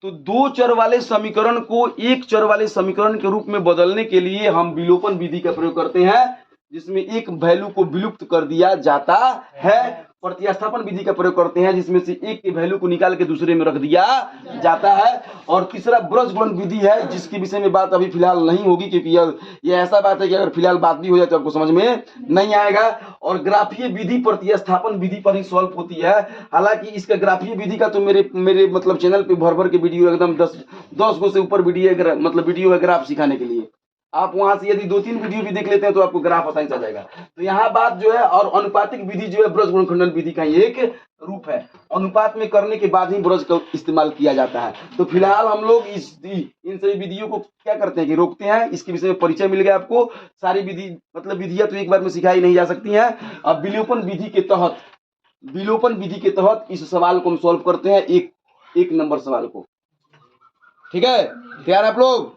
तो 2 चर वाले समीकरण को एक चर वाले समीकरण के रूप में बदलने के लिए हम विलोपन विधि का प्रयोग करते हैं, जिसमें एक वैल्यू को विलुप्त कर दिया जाता है। प्रतिस्थापन विधि का प्रयोग करते हैं, जिसमें से एक के वैल्यू को निकाल के दूसरे में रख दिया जाता है। और तीसरा ब्रज गुणन विधि है, जिसके विषय में बात अभी फिलहाल नहीं होगी, क्योंकि ये ऐसा बात है कि अगर फिलहाल बात भी हो जाए तो आपको समझ में नहीं आएगा। और ग्राफीय विधि प्रतिस्थापन विधि पर ही सॉल्व होती है। हालांकि इसका ग्राफीय विधि का तो मेरे मतलब चैनल पे भर भर के वीडियो, एकदम 10 गो से ऊपर वीडियो, मतलब वीडियो है ग्राफ सिखाने के लिए। आप वहां से यदि 2-3 वीडियो भी देख लेते हैं तो आपको ग्राफ आसानी से आ जाएगा। तो यहाँ बात जो है, और अनुपातिक विधि जो है ब्रज गुणनखंडन विधि का ही एक रूप है। अनुपात में करने के बाद ही ब्रज का इस्तेमाल किया जाता है। तो फिलहाल हम लोग इन सभी विधियों को क्या करते हैं कि रोकते हैं। इसके विषय में परिचय मिल गया आपको। सारी विधि मतलब विधियां तो एक बार में सिखाई नहीं जा सकती हैं। अब विलोपन विधि के तहत इस सवाल को हम सॉल्व करते हैं, एक नंबर सवाल को। ठीक है, तैयार आप लोग?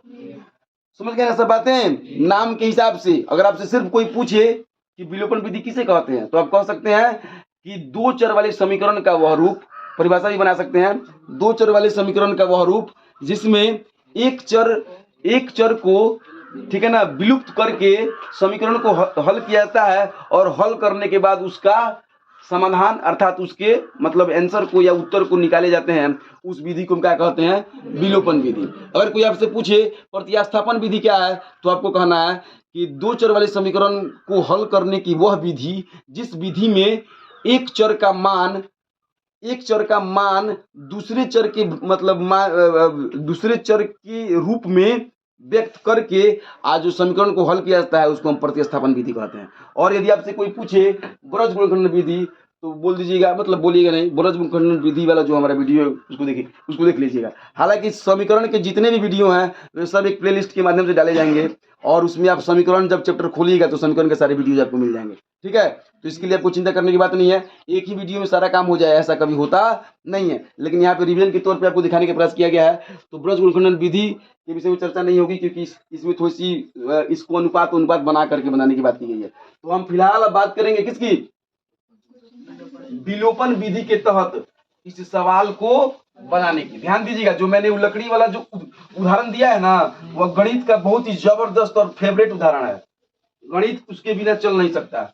समझ गए ना सब बातें? नाम के हिसाब से अगर आपसे सिर्फ कोई पूछे कि विलोपन विधि किसे कहते हैं, तो आप कह सकते हैं कि 2 चर वाले समीकरण का वह रूप, परिभाषा भी बना सकते हैं, 2 चर वाले समीकरण का वह रूप जिसमें एक चर को, ठीक है ना, विलुप्त करके समीकरण को हल किया जाता है, और हल करने के बाद उसका समाधान अर्थात उसके मतलब आंसर को या उत्तर को निकाले जाते हैं। उस विधि को हम क्या कहते हैं? विलोपन विधि। अगर कोई आपसे पूछे प्रतिस्थापन विधि क्या है, तो आपको कहना है कि 2 चर वाले समीकरण को हल करने की वह विधि जिस विधि में एक चर का मान दूसरे चर के मतलब दूसरे चर के रूप में व्यक्त करके आज जो समीकरण को हल किया जाता है उसको हम प्रतिस्थापन विधि कहते हैं। और यदि आपसे कोई पूछे ब्रज गुणनखंडन विधि, तो बोल दीजिएगा, मतलब बोलिएगा नहीं, ब्रज गुणनखंडन विधि वाला जो हमारा वीडियो है उसको देख लीजिएगा। हालांकि समीकरण के जितने भी वीडियो हैं वे सब एक प्लेलिस्ट के माध्यम से डाले जाएंगे, और उसमें आप समीकरण जब चैप्टर खोलिएगा तो समीकरण के सारे वीडियोज आपको मिल जाएंगे। ठीक है, तो इसके लिए आपको चिंता करने की बात नहीं है, एक ही वीडियो में सारा काम हो जाए ऐसा कभी होता नहीं है। लेकिन यहाँ पे रिवीजन के तौर पे आपको दिखाने का प्रयास किया गया है। तो ब्रज गुणनखंडन विधि के विषय में चर्चा नहीं होगी, क्योंकि इसमें थोड़ी सी इसको अनुपात बना करके बनाने की बात की गई है। तो हम फिलहाल अब बात करेंगे किसकी? विलोपन विधि के तहत इस सवाल को बनाने की। ध्यान दीजिएगा, जो मैंने वो लकड़ी वाला जो उदाहरण दिया है ना, वह गणित का बहुत ही जबरदस्त और फेवरेट उदाहरण है। गणित उसके बिना चल नहीं सकता।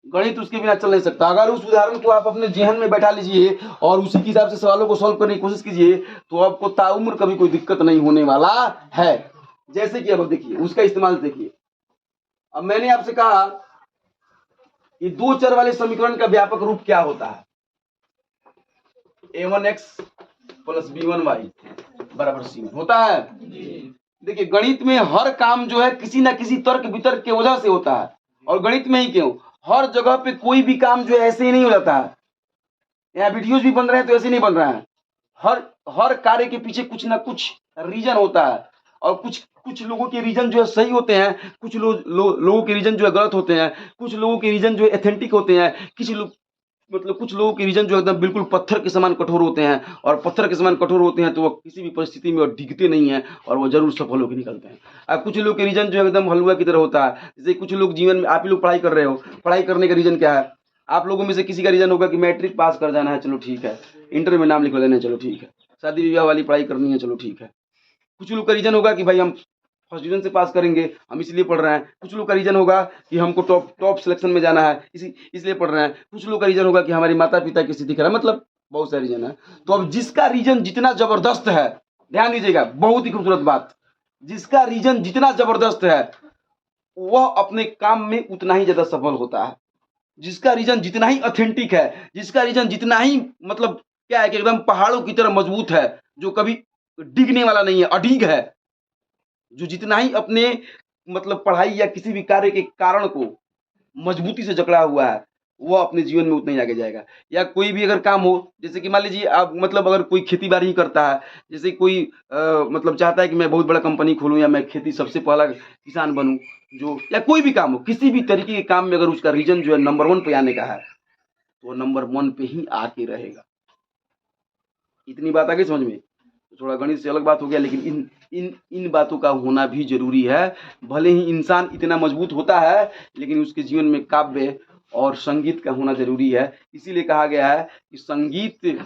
अगर उस उदाहरण को आप अपने जेहन में बैठा लीजिए और उसी के हिसाब से सवालों को सॉल्व करने की कोशिश कीजिए, तो आपको ताउम्र कभी कोई दिक्कत नहीं होने वाला है। जैसे कि अब देखिए उसका इस्तेमाल देखिए। अब मैंने आपसे कहा कि 2 चर वाले समीकरण का व्यापक रूप क्या होता है? a1x + b1y = c1 होता है। देखिए गणित में हर काम जो है किसी ना किसी तर्क वितर्क के वजह से होता है, और गणित में ही क्यों, हर जगह पे कोई भी काम जो है ऐसे ही नहीं हो जाता है। यहाँ वीडियोज भी बन रहे हैं तो ऐसे नहीं बन रहा है। हर कार्य के पीछे कुछ ना कुछ रीजन होता है, और कुछ लोगों के रीजन जो है सही होते हैं, कुछ लोगों के रीजन जो है गलत होते हैं, कुछ लोगों के रीजन जो है एथेंटिक होते हैं, कुछ लोगों के रीजन जो एकदम बिल्कुल पत्थर के समान कठोर होते हैं, और पत्थर के समान कठोर होते हैं तो वो किसी भी परिस्थिति में डिगते नहीं हैं, और वो जरूर सफल होकर निकलते हैं। अब कुछ लोग के रीजन जो है एकदम हलवा की तरह होता है। जैसे कुछ लोग जीवन में, आप ही लोग पढ़ाई कर रहे हो, पढ़ाई करने का रीजन क्या है? आप लोगों में से किसी का रीजन होगा कि मैट्रिक पास कर जाना है, चलो ठीक है, इंटर में नाम लिखवा देना है, चलो ठीक है, शादी विवाह वाली पढ़ाई करनी है, चलो ठीक है। कुछ लोग का रीजन होगा कि भाई हम फर्स्ट डिवीजन से पास करेंगे, हम इसलिए पढ़ रहे हैं। कुछ लोग का रीजन होगा कि हमको टॉप सिलेक्शन में जाना है, इसलिए पढ़ रहे हैं। कुछ लोग का रीजन होगा कि हमारे माता पिता की स्थिति खराब, मतलब बहुत सारे रीजन है। तो अब जिसका रीजन जितना जबरदस्त है, ध्यान दीजिएगा, बहुत ही खूबसूरत बात, जिसका रीजन जितना जबरदस्त है वह अपने काम में उतना ही ज्यादा सफल होता है। जिसका रीजन जितना ही ऑथेंटिक है, जिसका रीजन जितना ही मतलब क्या है कि एकदम पहाड़ों की तरह मजबूत है, जो कभी डिगने वाला नहीं है, अडिग है, जो जितना ही अपने मतलब पढ़ाई या किसी भी कार्य के कारण को मजबूती से जकड़ा हुआ है वो अपने जीवन में उतना ही आगे जाएगा। या कोई भी अगर काम हो, जैसे कि मान लीजिए आप मतलब अगर कोई खेती बाड़ी ही करता है, जैसे कोई मतलब चाहता है कि मैं बहुत बड़ा कंपनी खोलूं या मैं खेती सबसे पहला किसान बनूं, जो या कोई भी काम हो, किसी भी तरीके के काम में अगर उसका रीजन जो है नंबर 1 पे आने का है तो वो नंबर 1 पे ही आके रहेगा। इतनी बात आ गई समझ में? तो थोड़ा गणित से अलग बात हो गया, लेकिन इन बातों का होना भी जरूरी है। भले ही इंसान इतना मजबूत होता है लेकिन उसके जीवन में काव्य और संगीत का होना जरूरी है। इसीलिए कहा गया है कि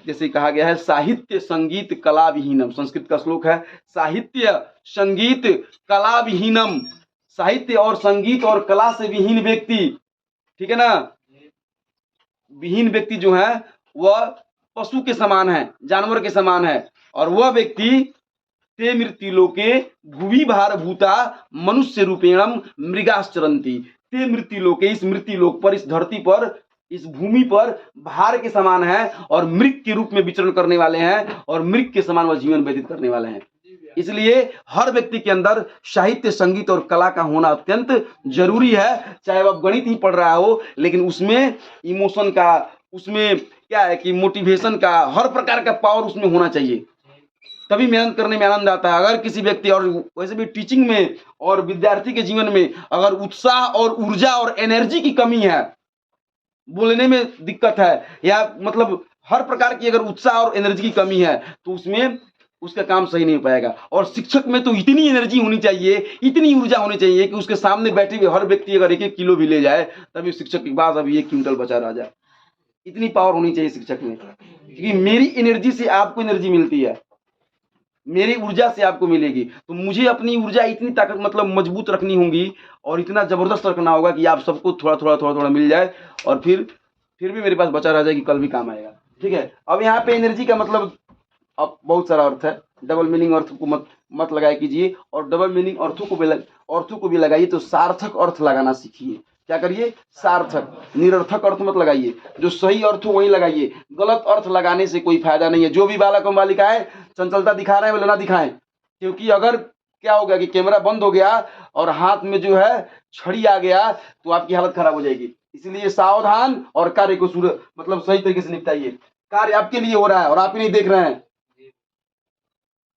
जैसे कहा गया है साहित्य संगीत कला विहीनम, संस्कृत का श्लोक है, साहित्य संगीत कला विहीनम, साहित्य और संगीत और कला से विहीन व्यक्ति, ठीक है ना, विहीन व्यक्ति जो है वह पशु के समान है, जानवर के समान है, और वह व्यक्ति ते मृत्युलोके भुवि भारभूता मनुष्य रूपेणम मृगाश्चरंती, ते मृत्युलोके, इस मृत्युलोक पर, इस धरती पर, इस भूमि पर भार के समान है और मृग के रूप में विचरण करने वाले हैं और मृग के समान वह जीवन व्यतीत करने वाले हैं। इसलिए हर व्यक्ति के अंदर साहित्य संगीत और कला का होना अत्यंत जरूरी है। चाहे वह गणित ही पढ़ रहा हो लेकिन उसमें इमोशन का, उसमें क्या है कि मोटिवेशन का, हर प्रकार का पावर उसमें होना चाहिए, तभी मेहनत करने में आनंद आता है। अगर किसी व्यक्ति, और वैसे भी टीचिंग में और विद्यार्थी के जीवन में अगर उत्साह और ऊर्जा और एनर्जी की कमी है, बोलने में दिक्कत है, या मतलब हर प्रकार की अगर उत्साह और एनर्जी की कमी है तो उसमें उसका काम सही नहीं हो पाएगा। और शिक्षक में तो इतनी एनर्जी होनी चाहिए, इतनी ऊर्जा होनी चाहिए कि उसके सामने बैठे हुए हर व्यक्ति अगर 1-1 किलो भी ले जाए तभी शिक्षक के पास अभी 1 क्विंटल बचा रह जाए। इतनी पावर होनी चाहिए शिक्षक में, क्योंकि मेरी एनर्जी से आपको एनर्जी मिलती है, मेरी ऊर्जा से आपको मिलेगी, तो मुझे अपनी ऊर्जा इतनी ताकत मतलब मजबूत रखनी होगी और इतना जबरदस्त रखना होगा कि आप सबको थोड़ा थोड़ा थोड़ा थोड़ा मिल जाए और फिर भी मेरे पास बचा रह जाए कि कल भी काम आएगा। ठीक है, अब यहाँ पे एनर्जी का मतलब अब बहुत सारा अर्थ है, डबल मीनिंग अर्थ को मत लगाया कीजिए, और डबल मीनिंग अर्थों को भी लगाइए तो सार्थक अर्थ लगाना सीखिए। क्या करिए? सार्थक, निरर्थक अर्थ मत लगाइए, जो सही अर्थ हो वही लगाइए, गलत अर्थ लगाने से कोई फायदा नहीं है। जो भी बालक और बालिकाएं चंचलता दिखा रहे हैं वो ना दिखाएं, क्योंकि अगर क्या हो गया कि कैमरा बंद हो गया और हाथ में जो है छड़ी आ गया तो आपकी हालत खराब हो जाएगी। इसलिए सावधान और कार्य को मतलब सही तरीके से निपटाइए। कार्य आपके लिए हो रहा है और आप ही नहीं देख रहे हैं।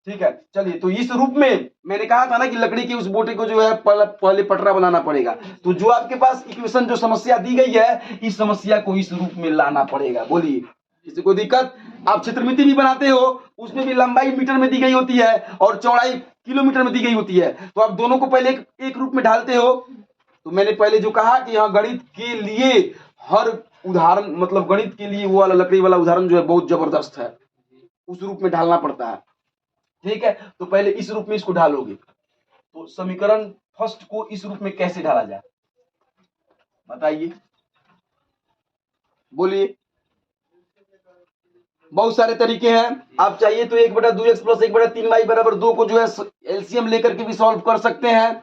ठीक है, चलिए, तो इस रूप में मैंने कहा था ना कि लकड़ी की उस बोटे को जो है पहले पटरा बनाना पड़ेगा, तो जो आपके पास इक्वेशन जो समस्या दी गई है इस समस्या को इस रूप में लाना पड़ेगा। बोलिए, किसी को दिक्कत? आप क्षेत्रमिति भी बनाते हो, उसमें भी लंबाई मीटर में दी गई होती है और चौड़ाई किलोमीटर में दी गई होती है, तो आप दोनों को पहले एक रूप में ढालते हो। तो मैंने पहले जो कहा कि यहाँ गणित के लिए हर उदाहरण, मतलब गणित के लिए वो वाला लकड़ी वाला उदाहरण जो है बहुत जबरदस्त है, उस रूप में ढालना पड़ता है। ठीक है, तो पहले इस रूप में इसको ढालोगे, तो समीकरण फर्स्ट को इस रूप में कैसे ढाला जाए बताइए, बोलिए। बहुत सारे तरीके हैं, आप चाहिए तो 1/2x + 1/3y = 2 को जो है एलसीएम लेकर के भी सॉल्व कर सकते हैं।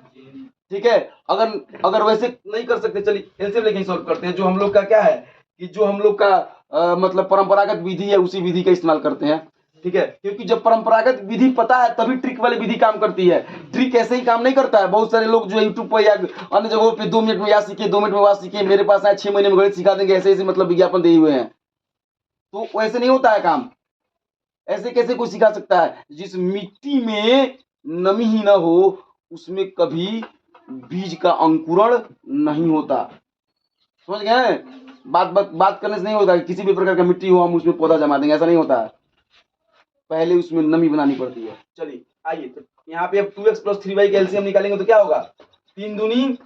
ठीक है, अगर वैसे नहीं कर सकते, चलिए एलसीएम लेके ही सॉल्व करते हैं। जो हम लोग का क्या है कि जो हम लोग का मतलब परंपरागत विधि है उसी विधि का इस्तेमाल करते हैं। ठीक है, क्योंकि जब परंपरागत विधि पता है तभी ट्रिक वाली विधि काम करती है। ट्रिक ऐसे ही काम नहीं करता है। बहुत सारे लोग जो है यूट्यूब पर या अन्य जगहों पे 2 मिनट में याद सीखे, 2 मिनट में वाद सीखे, मेरे पास आए 6 महीने में गणित सिखा देंगे, ऐसे ऐसे मतलब विज्ञापन दिए हुए हैं। तो वैसे नहीं होता है काम। ऐसे कैसे कोई सिखा सकता है? जिस मिट्टी में नमी ही ना हो उसमें कभी बीज का अंकुरण नहीं होता। समझ गए? बात करने से नहीं होता कि किसी भी प्रकार का मिट्टी हो हम उसमें पौधा जमा देंगे, ऐसा नहीं होता है। पहले उसमें नमी बनानी पड़ती है। चलिए आइए, तो यहाँ पे अब 2x + 3y का एलसीएम निकालेंगे तो क्या होगा? 3 दूनी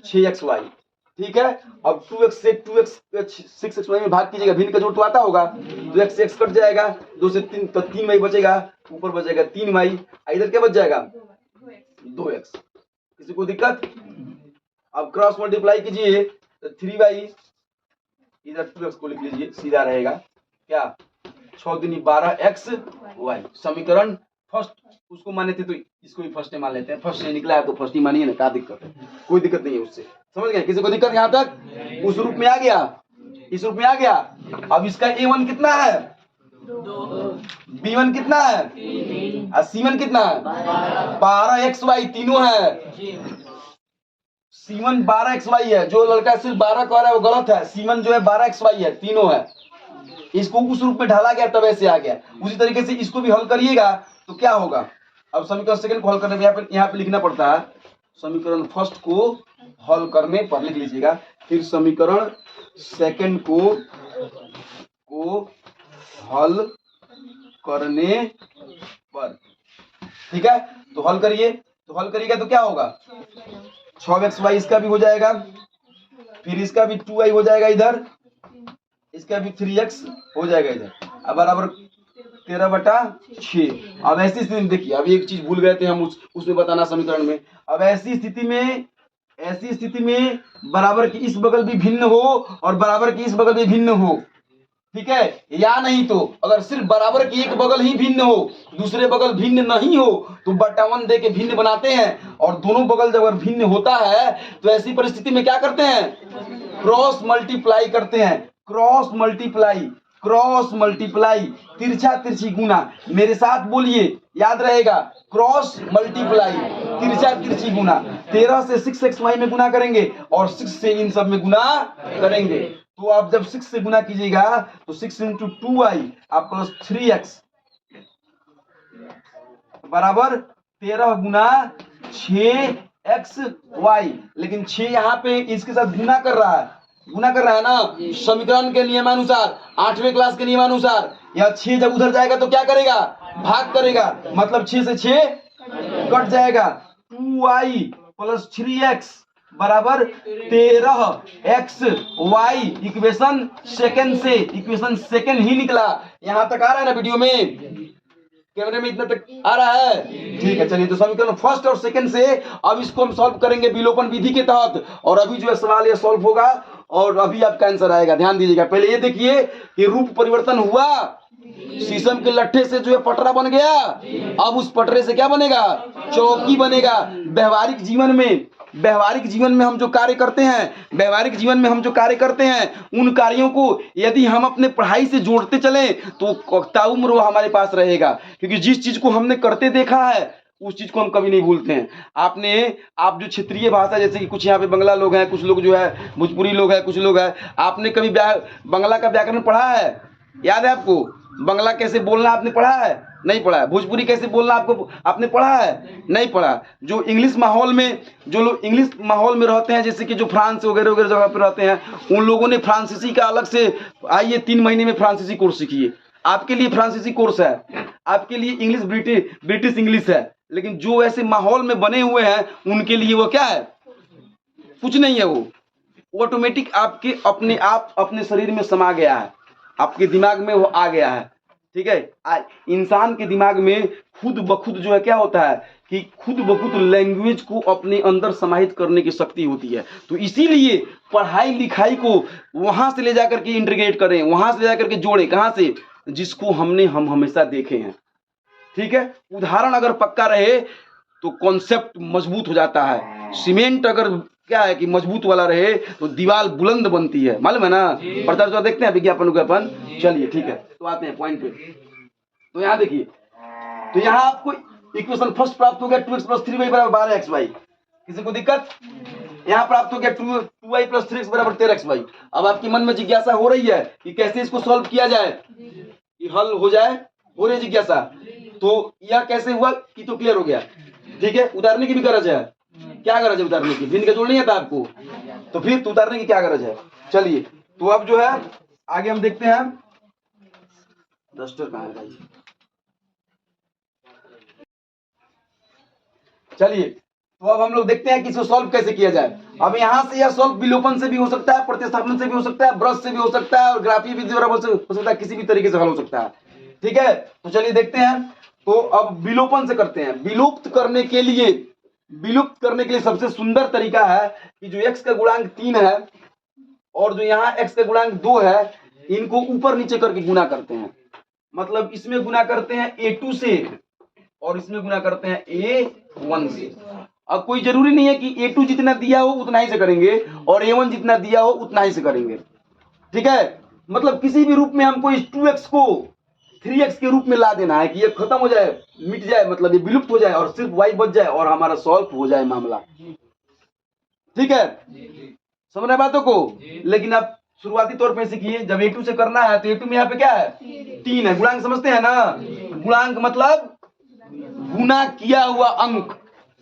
6xy। ठीक है, अब 2x से 6xy में भाग कीजिएगा, भिन्न का जोड़ तो आता होगा, तो x से x कट जाएगा, 2 से 3 तो 3y बचेगा, ऊपर बचेगा 3y, इधर क्या बच जाएगा? 2x। किसी को दिक्कत? अब क्रॉस मल्टीप्लाई कीजिए तो 3y, इधर 2x को लिख लीजिए, सीधा रहेगा। क्या? 6 दूनी 12xy। समीकरण फर्स्ट उसको माने थे तो इसको भी फर्स्ट मान लेते हैं। फर्स्ट से निकला है तो फर्स्ट ही मानिए ना, क्या दिक्कत है? कोई दिक्कत नहीं है उससे। समझ गए? किसी को दिक्कत यहाँ तक? उस रूप में आ गया, इस रूप में आ गया। अब इसका a1 कितना है? 2। b1 कितना है? 3। c1 कितना है? 12xy तीनों है। C1 12xy है, जो लड़का सिर्फ 12 कह रहा है वो गलत है। C1 जो है 12xy है, तीनों है। इसको उस रूप में ढाला गया तब ऐसे आ गया। उसी तरीके से इसको भी हल करिएगा तो क्या होगा। अब समीकरण सेकंड को हल करने में यहाँ पे लिखना पड़ता है। समीकरण फर्स्ट को हल करने पर लिख लीजिएगा, फिर समीकरण सेकंड को हल करने पर, ठीक है। तो हल करिए, तो हल करिएगा तो क्या होगा, 6xy इसका भी हो जाएगा, फिर इसका भी 2y हो जाएगा इधर, इसका भी 3x हो जाएगा इधर, अब बराबर 13/6। अब ऐसी स्थिति में देखिए, अब एक चीज भूल गए थे हम उसमें बताना समीकरण में। अब ऐसी स्थिति में बराबर की इस बगल भी भिन्न हो और बराबर की इस बगल भी भिन्न हो, ठीक है। या नहीं तो अगर सिर्फ बराबर की एक बगल ही भिन्न हो, दूसरे बगल भिन्न नहीं हो, तो बटा 1 दे के भिन्न बनाते हैं। और दोनों बगल जब भिन्न होता है तो ऐसी परिस्थिति में क्या करते हैं, क्रॉस मल्टीप्लाई करते हैं। क्रॉस मल्टीप्लाई, तिरछा तिरछी गुना, मेरे साथ बोलिए, याद रहेगा। क्रॉस मल्टीप्लाई, तिरछा तिरछी गुना। 13 से 6xy में गुना करेंगे और 6 से इन सब में गुना करेंगे। तो आप जब 6 से गुना कीजिएगा तो 6 × 2y आप प्लस 3x बराबर 13 × 6xy। लेकिन 6 यहाँ पे इसके साथ गुना कर रहा है ना, समीकरण के नियमानुसार, 8वें क्लास के नियमानुसार। या 6 जब उधर जाएगा तो क्या करेगा, भाग करेगा, मतलब 6 से 6 कट जाएगा। 2y प्लस 3x बराबर 13xy। इक्वेशन सेकंड ही निकला। यहां तक आ रहा है ना वीडियो में, कैमरे में इतना तक आ रहा है, ठीक है। चलिए, तो समीकरण फर्स्ट और सेकंड से अब इसको हम सॉल्व करेंगे विलोपन विधि के तहत। और अभी जो है सवाल ये सॉल्व होगा और अभी आपका आंसर आएगा। ध्यान दीजिएगा, पहले ये देखिए कि रूप परिवर्तन हुआ, शीशम के लट्ठे से जो है पटरा बन गया, अब उस पटरे से क्या बनेगा, चौकी बनेगा। व्यवहारिक जीवन में हम जो कार्य करते हैं, उन कार्यों को यदि हम अपने पढ़ाई से जोड़ते चलें तो ताउम्र वो हमारे पास रहेगा। क्योंकि जिस चीज को हमने करते देखा है उस चीज को हम कभी नहीं भूलते हैं। आप जो क्षेत्रीय भाषा, जैसे कि कुछ यहाँ पे बंगला लोग हैं, कुछ लोग जो है भोजपुरी लोग हैं, कुछ लोग हैं, आपने कभी बंगला का व्याकरण पढ़ा है? याद है आपको? बंगला कैसे बोलना आपने पढ़ा है? नहीं पढ़ा है। भोजपुरी कैसे बोलना आपने पढ़ा है? नहीं पढ़ा। जो इंग्लिश माहौल में, जो लोग इंग्लिश माहौल में रहते हैं, जैसे कि जो फ्रांस वगैरह वगैरह जगह पर रहते हैं, उन लोगों ने फ्रांसीसी का अलग से, आइए 3 महीने में फ्रांसीसी कोर्स सीखिए। आपके लिए फ्रांसीसी कोर्स है, आपके लिए इंग्लिश ब्रिटिश इंग्लिश है। लेकिन जो ऐसे माहौल में बने हुए हैं उनके लिए वो क्या है, कुछ नहीं है। वो ऑटोमेटिक आपके अपने शरीर में समा गया है, आपके दिमाग में वो आ गया है, ठीक है। इंसान के दिमाग में खुद ब खुद जो है क्या होता है कि खुद ब खुद लैंग्वेज को अपने अंदर समाहित करने की शक्ति होती है। तो इसीलिए पढ़ाई लिखाई को वहां से ले जाकर के इंटीग्रेट करें, वहां से ले जाकर के जोड़ें। कहां से? जिसको हम हमेशा देखे हैं, ठीक है। उदाहरण अगर पक्का रहे तो कॉन्सेप्ट मजबूत हो जाता है। सीमेंट अगर क्या है कि मजबूत वाला रहे तो दीवार बुलंद बनती है, मालूम है ना। प्रचार देखते हैं विज्ञापन। चलिए, ठीक है, तो आते हैं पॉइंट पे। तो यहाँ देखिए, तो यहाँ आपको इक्वेशन फर्स्ट प्राप्त हो गया, 2x + 3y = 12xy। किसी को दिक्कत? यहाँ प्राप्त हो गया 2y + 3x = 13xy। अब आपके मन में जिज्ञासा हो रही है कि कैसे इसको सॉल्व किया जाए, कि हल हो जाए, हो रही जिज्ञासा। तो यह कैसे हुआ कि तो क्लियर हो गया, ठीक है। उतारने की भी गरज है? क्या गरज है उतारने की? भिन्न का जोड़ नहीं आता आपको, तो फिर तो उतारने की क्या गरज है। चलिए, तो अब जो है आगे हम देखते हैं। डस्टर कहाँ है भाई? चलिए, तो अब हम लोग देखते हैं कि इसको सॉल्व कैसे किया जाए। अब यहाँ से यह सॉल्व विलोपन से भी हो सकता है, प्रतिस्थापन से भी हो सकता है, ब्रश से भी हो सकता है, और ग्राफीय विधि द्वारा हो सकता है, किसी भी तरीके से हल हो सकता है, ठीक है। तो चलिए देखते हैं। तो अब विलोपन से करते हैं। विलुप्त करने के लिए सबसे सुंदर तरीका है कि जो x का गुणांक 3 है और जो यहाँ x का गुणांक 2 है, इनको ऊपर नीचे करके गुना करते हैं। मतलब इसमें गुना करते हैं a2 से और इसमें गुना करते हैं a1 से। अब कोई जरूरी नहीं है कि a2 जितना दिया हो उतना ही से करेंगे और a1 जितना दिया हो उतना ही से करेंगे, ठीक है। मतलब किसी भी रूप में हमको इस 2x को 3x के रूप में ला देना है कि ये खत्म हो जाए, मिट जाए, मतलब ये विलुप्त हो जाए और सिर्फ y बच जाए और हमारा सॉल्व हो जाए मामला। ठीक है, समझ रहे बातों को। लेकिन आप शुरुआती तौर पे सीखिए, जब A2 से करना है तो A2 में यहाँ पे क्या है 3 है। गुणांक समझते हैं ना, गुणांक मतलब गुना किया हुआ अंक,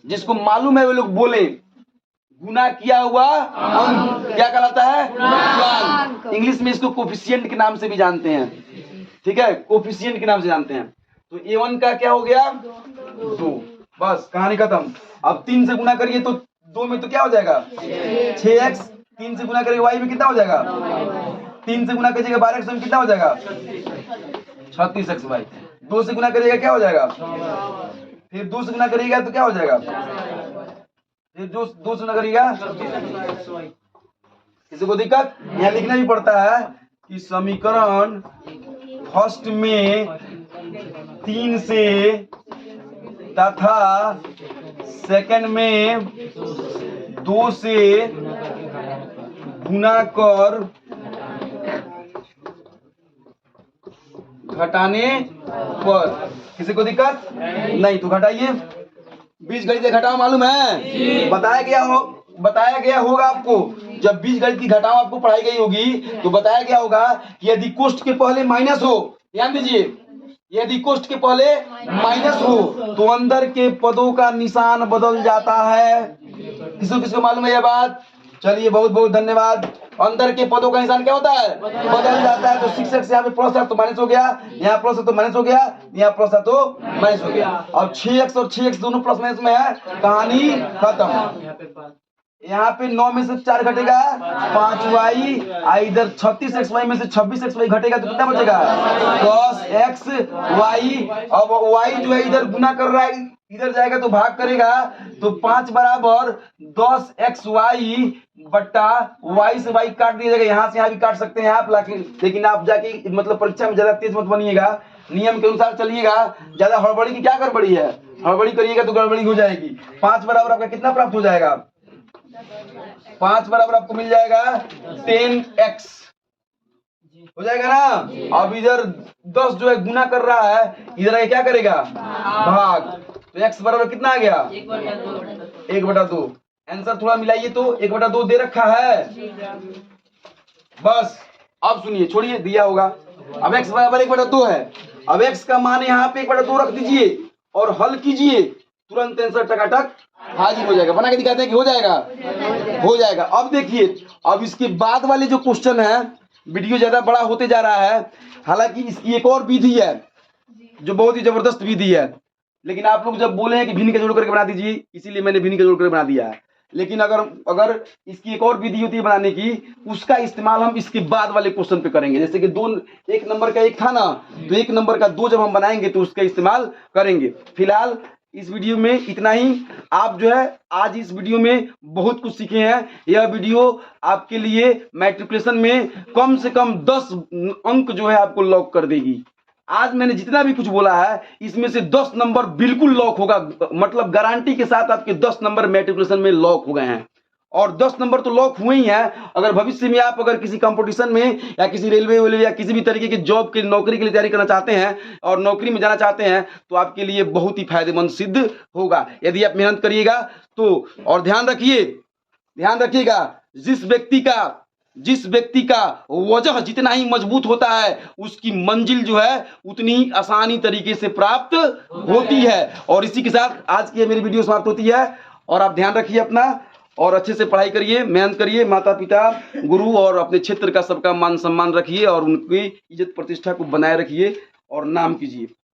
जिसको मालूम है वो लोग बोले। गुना किया हुआ अंक क्या कहलाता है, गुणांक। इंग्लिश में इसको कोफिशिएंट के नाम से भी जानते हैं, ठीक है, कोफिशिएंट के नाम से जानते हैं। तो A1 का क्या हो गया 2, बस कहानी खत्म। अब 3 से गुना करिए तो 2 में तो क्या हो जाएगा 6x, 3 से गुना करिए y में कितना हो जाएगा, 3 से गुना करिएगा 12x में कितना हो जाएगा 36xy। 2 से गुना करिएगा क्या हो जाएगा, फिर 2 से गुना करिएगा तो क्या हो जाएगा, फिर 2 से गुना करिएगा। किसी को दिक्कत, यहाँ लिखना भी पड़ता है कि समीकरण फर्स्ट में 3 से तथा सेकंड में 2 से गुना कर घटाने पर। किसी को दिक्कत नहीं तो घटाइए, बीजगणित से घटाओ मालूम है, बताया गया होगा आपको। जब बीजगणित की घटाओ आपको पढ़ाई गई होगी तो बताया गया होगा कि यदि कोष्ठ के पहले माइनस हो, ध्यान दीजिए, यदि कोष्ठ के पहले माइनस हो तो अंदर के पदों का निशान बदल जाता है। किसको मालूम है यह बात? चलिए बहुत बहुत धन्यवाद। अंदर के पदों का निशान क्या होता है, बदल जाता है। तो 6x यहाँ पे प्लस है तो माइनस हो गया, यहाँ प्लस है तो माइनस हो गया, यहाँ प्लस है तो माइनस हो गया। अब 6x और 6x दोनों प्लस माइनस में है, कहानी खत्म। यहाँ पे 9 में से 4 घटेगा 5y, इधर 36xy में से 26xy घटेगा तो कितना बचेगा 10xy। अब y जो है इधर गुना कर रहा है, इधर जाएगा तो भाग करेगा, तो 5 बराबर 10xy बट्टा y से y काट दिया जाएगा। यहाँ से यहाँ भी काट सकते हैं आप, लेकिन आप जाके मतलब परीक्षा में ज्यादा तेज मत बनिएगा, नियम के अनुसार चलिएगा। ज्यादा हड़बड़ी की क्या गड़बड़ी है, हड़बड़ी करिएगा तो गड़बड़ी हो जाएगी। 5 बराबर आपका कितना प्राप्त हो जाएगा, 5 बराबर आपको मिल जाएगा 10x हो जाएगा ना। अब इधर 10 जो है गुना कर रहा है, इधर क्या करेगा भाग, तो x बराबर कितना आ गया 1/2। आंसर थोड़ा मिलाइए तो 1/2 दे रखा है। बस अब सुनिए, छोड़िए दिया होगा। अब x बराबर 1/2 है। अब x का मान यहाँ पे 1/2 रख दीजिए और हल कीजिए, तुरंत आंसर टकाटक हाजिर हो जाएगा। बना के दिखाते हैं कि हो जाएगा। अब देखिए, अब इसके बाद वाले जो क्वेश्चन है, वीडियो ज्यादा बड़ा होते जा रहा है। हालांकि इसकी एक और विधि है जो बहुत ही जबरदस्त विधि है, लेकिन आप लोग जब बोले हैं कि भिन्न का जोड़ करके बना दीजिए, इसीलिए मैंने भिन्न का जोड़ करके बना दिया है। लेकिन अगर इसकी एक और विधि होती है बनाने की, उसका इस्तेमाल हम इसके बाद वाले क्वेश्चन पे करेंगे। जैसे कि 1 नंबर का 1 था ना, तो 1 नंबर का 2 जब हम बनाएंगे तो उसका इस्तेमाल करेंगे। फिलहाल इस वीडियो में इतना ही। आप जो है आज इस वीडियो में बहुत कुछ सीखे हैं। यह वीडियो आपके लिए मैट्रिकुलेशन में कम से कम 10 अंक जो है आपको लॉक कर देगी। आज मैंने जितना भी कुछ बोला है, इसमें से 10 नंबर बिल्कुल लॉक होगा, मतलब गारंटी के साथ आपके 10 नंबर मैट्रिकुलेशन में लॉक हो गए हैं। और 10 नंबर तो लॉक हुए ही हैं। अगर भविष्य में आप अगर किसी कंपटीशन में या किसी रेलवे या किसी भी तरीके की जॉब की नौकरी के लिए तैयारी करना चाहते हैं और नौकरी में जाना चाहते हैं, तो आपके लिए बहुत ही फायदेमंद सिद्ध होगा यदि आप मेहनत करिएगा तो। और ध्यान रखिएगा, जिस व्यक्ति का वजह जितना ही मजबूत होता है, उसकी मंजिल जो है उतनी ही आसानी तरीके से प्राप्त होती है। और इसी के साथ आज की मेरी वीडियो समाप्त होती है। और आप ध्यान रखिए अपना, और अच्छे से पढ़ाई करिए, मेहनत करिए, माता पिता, गुरु और अपने क्षेत्र का सबका मान सम्मान रखिए और उनकी इज्जत प्रतिष्ठा को बनाए रखिए और नाम कीजिए।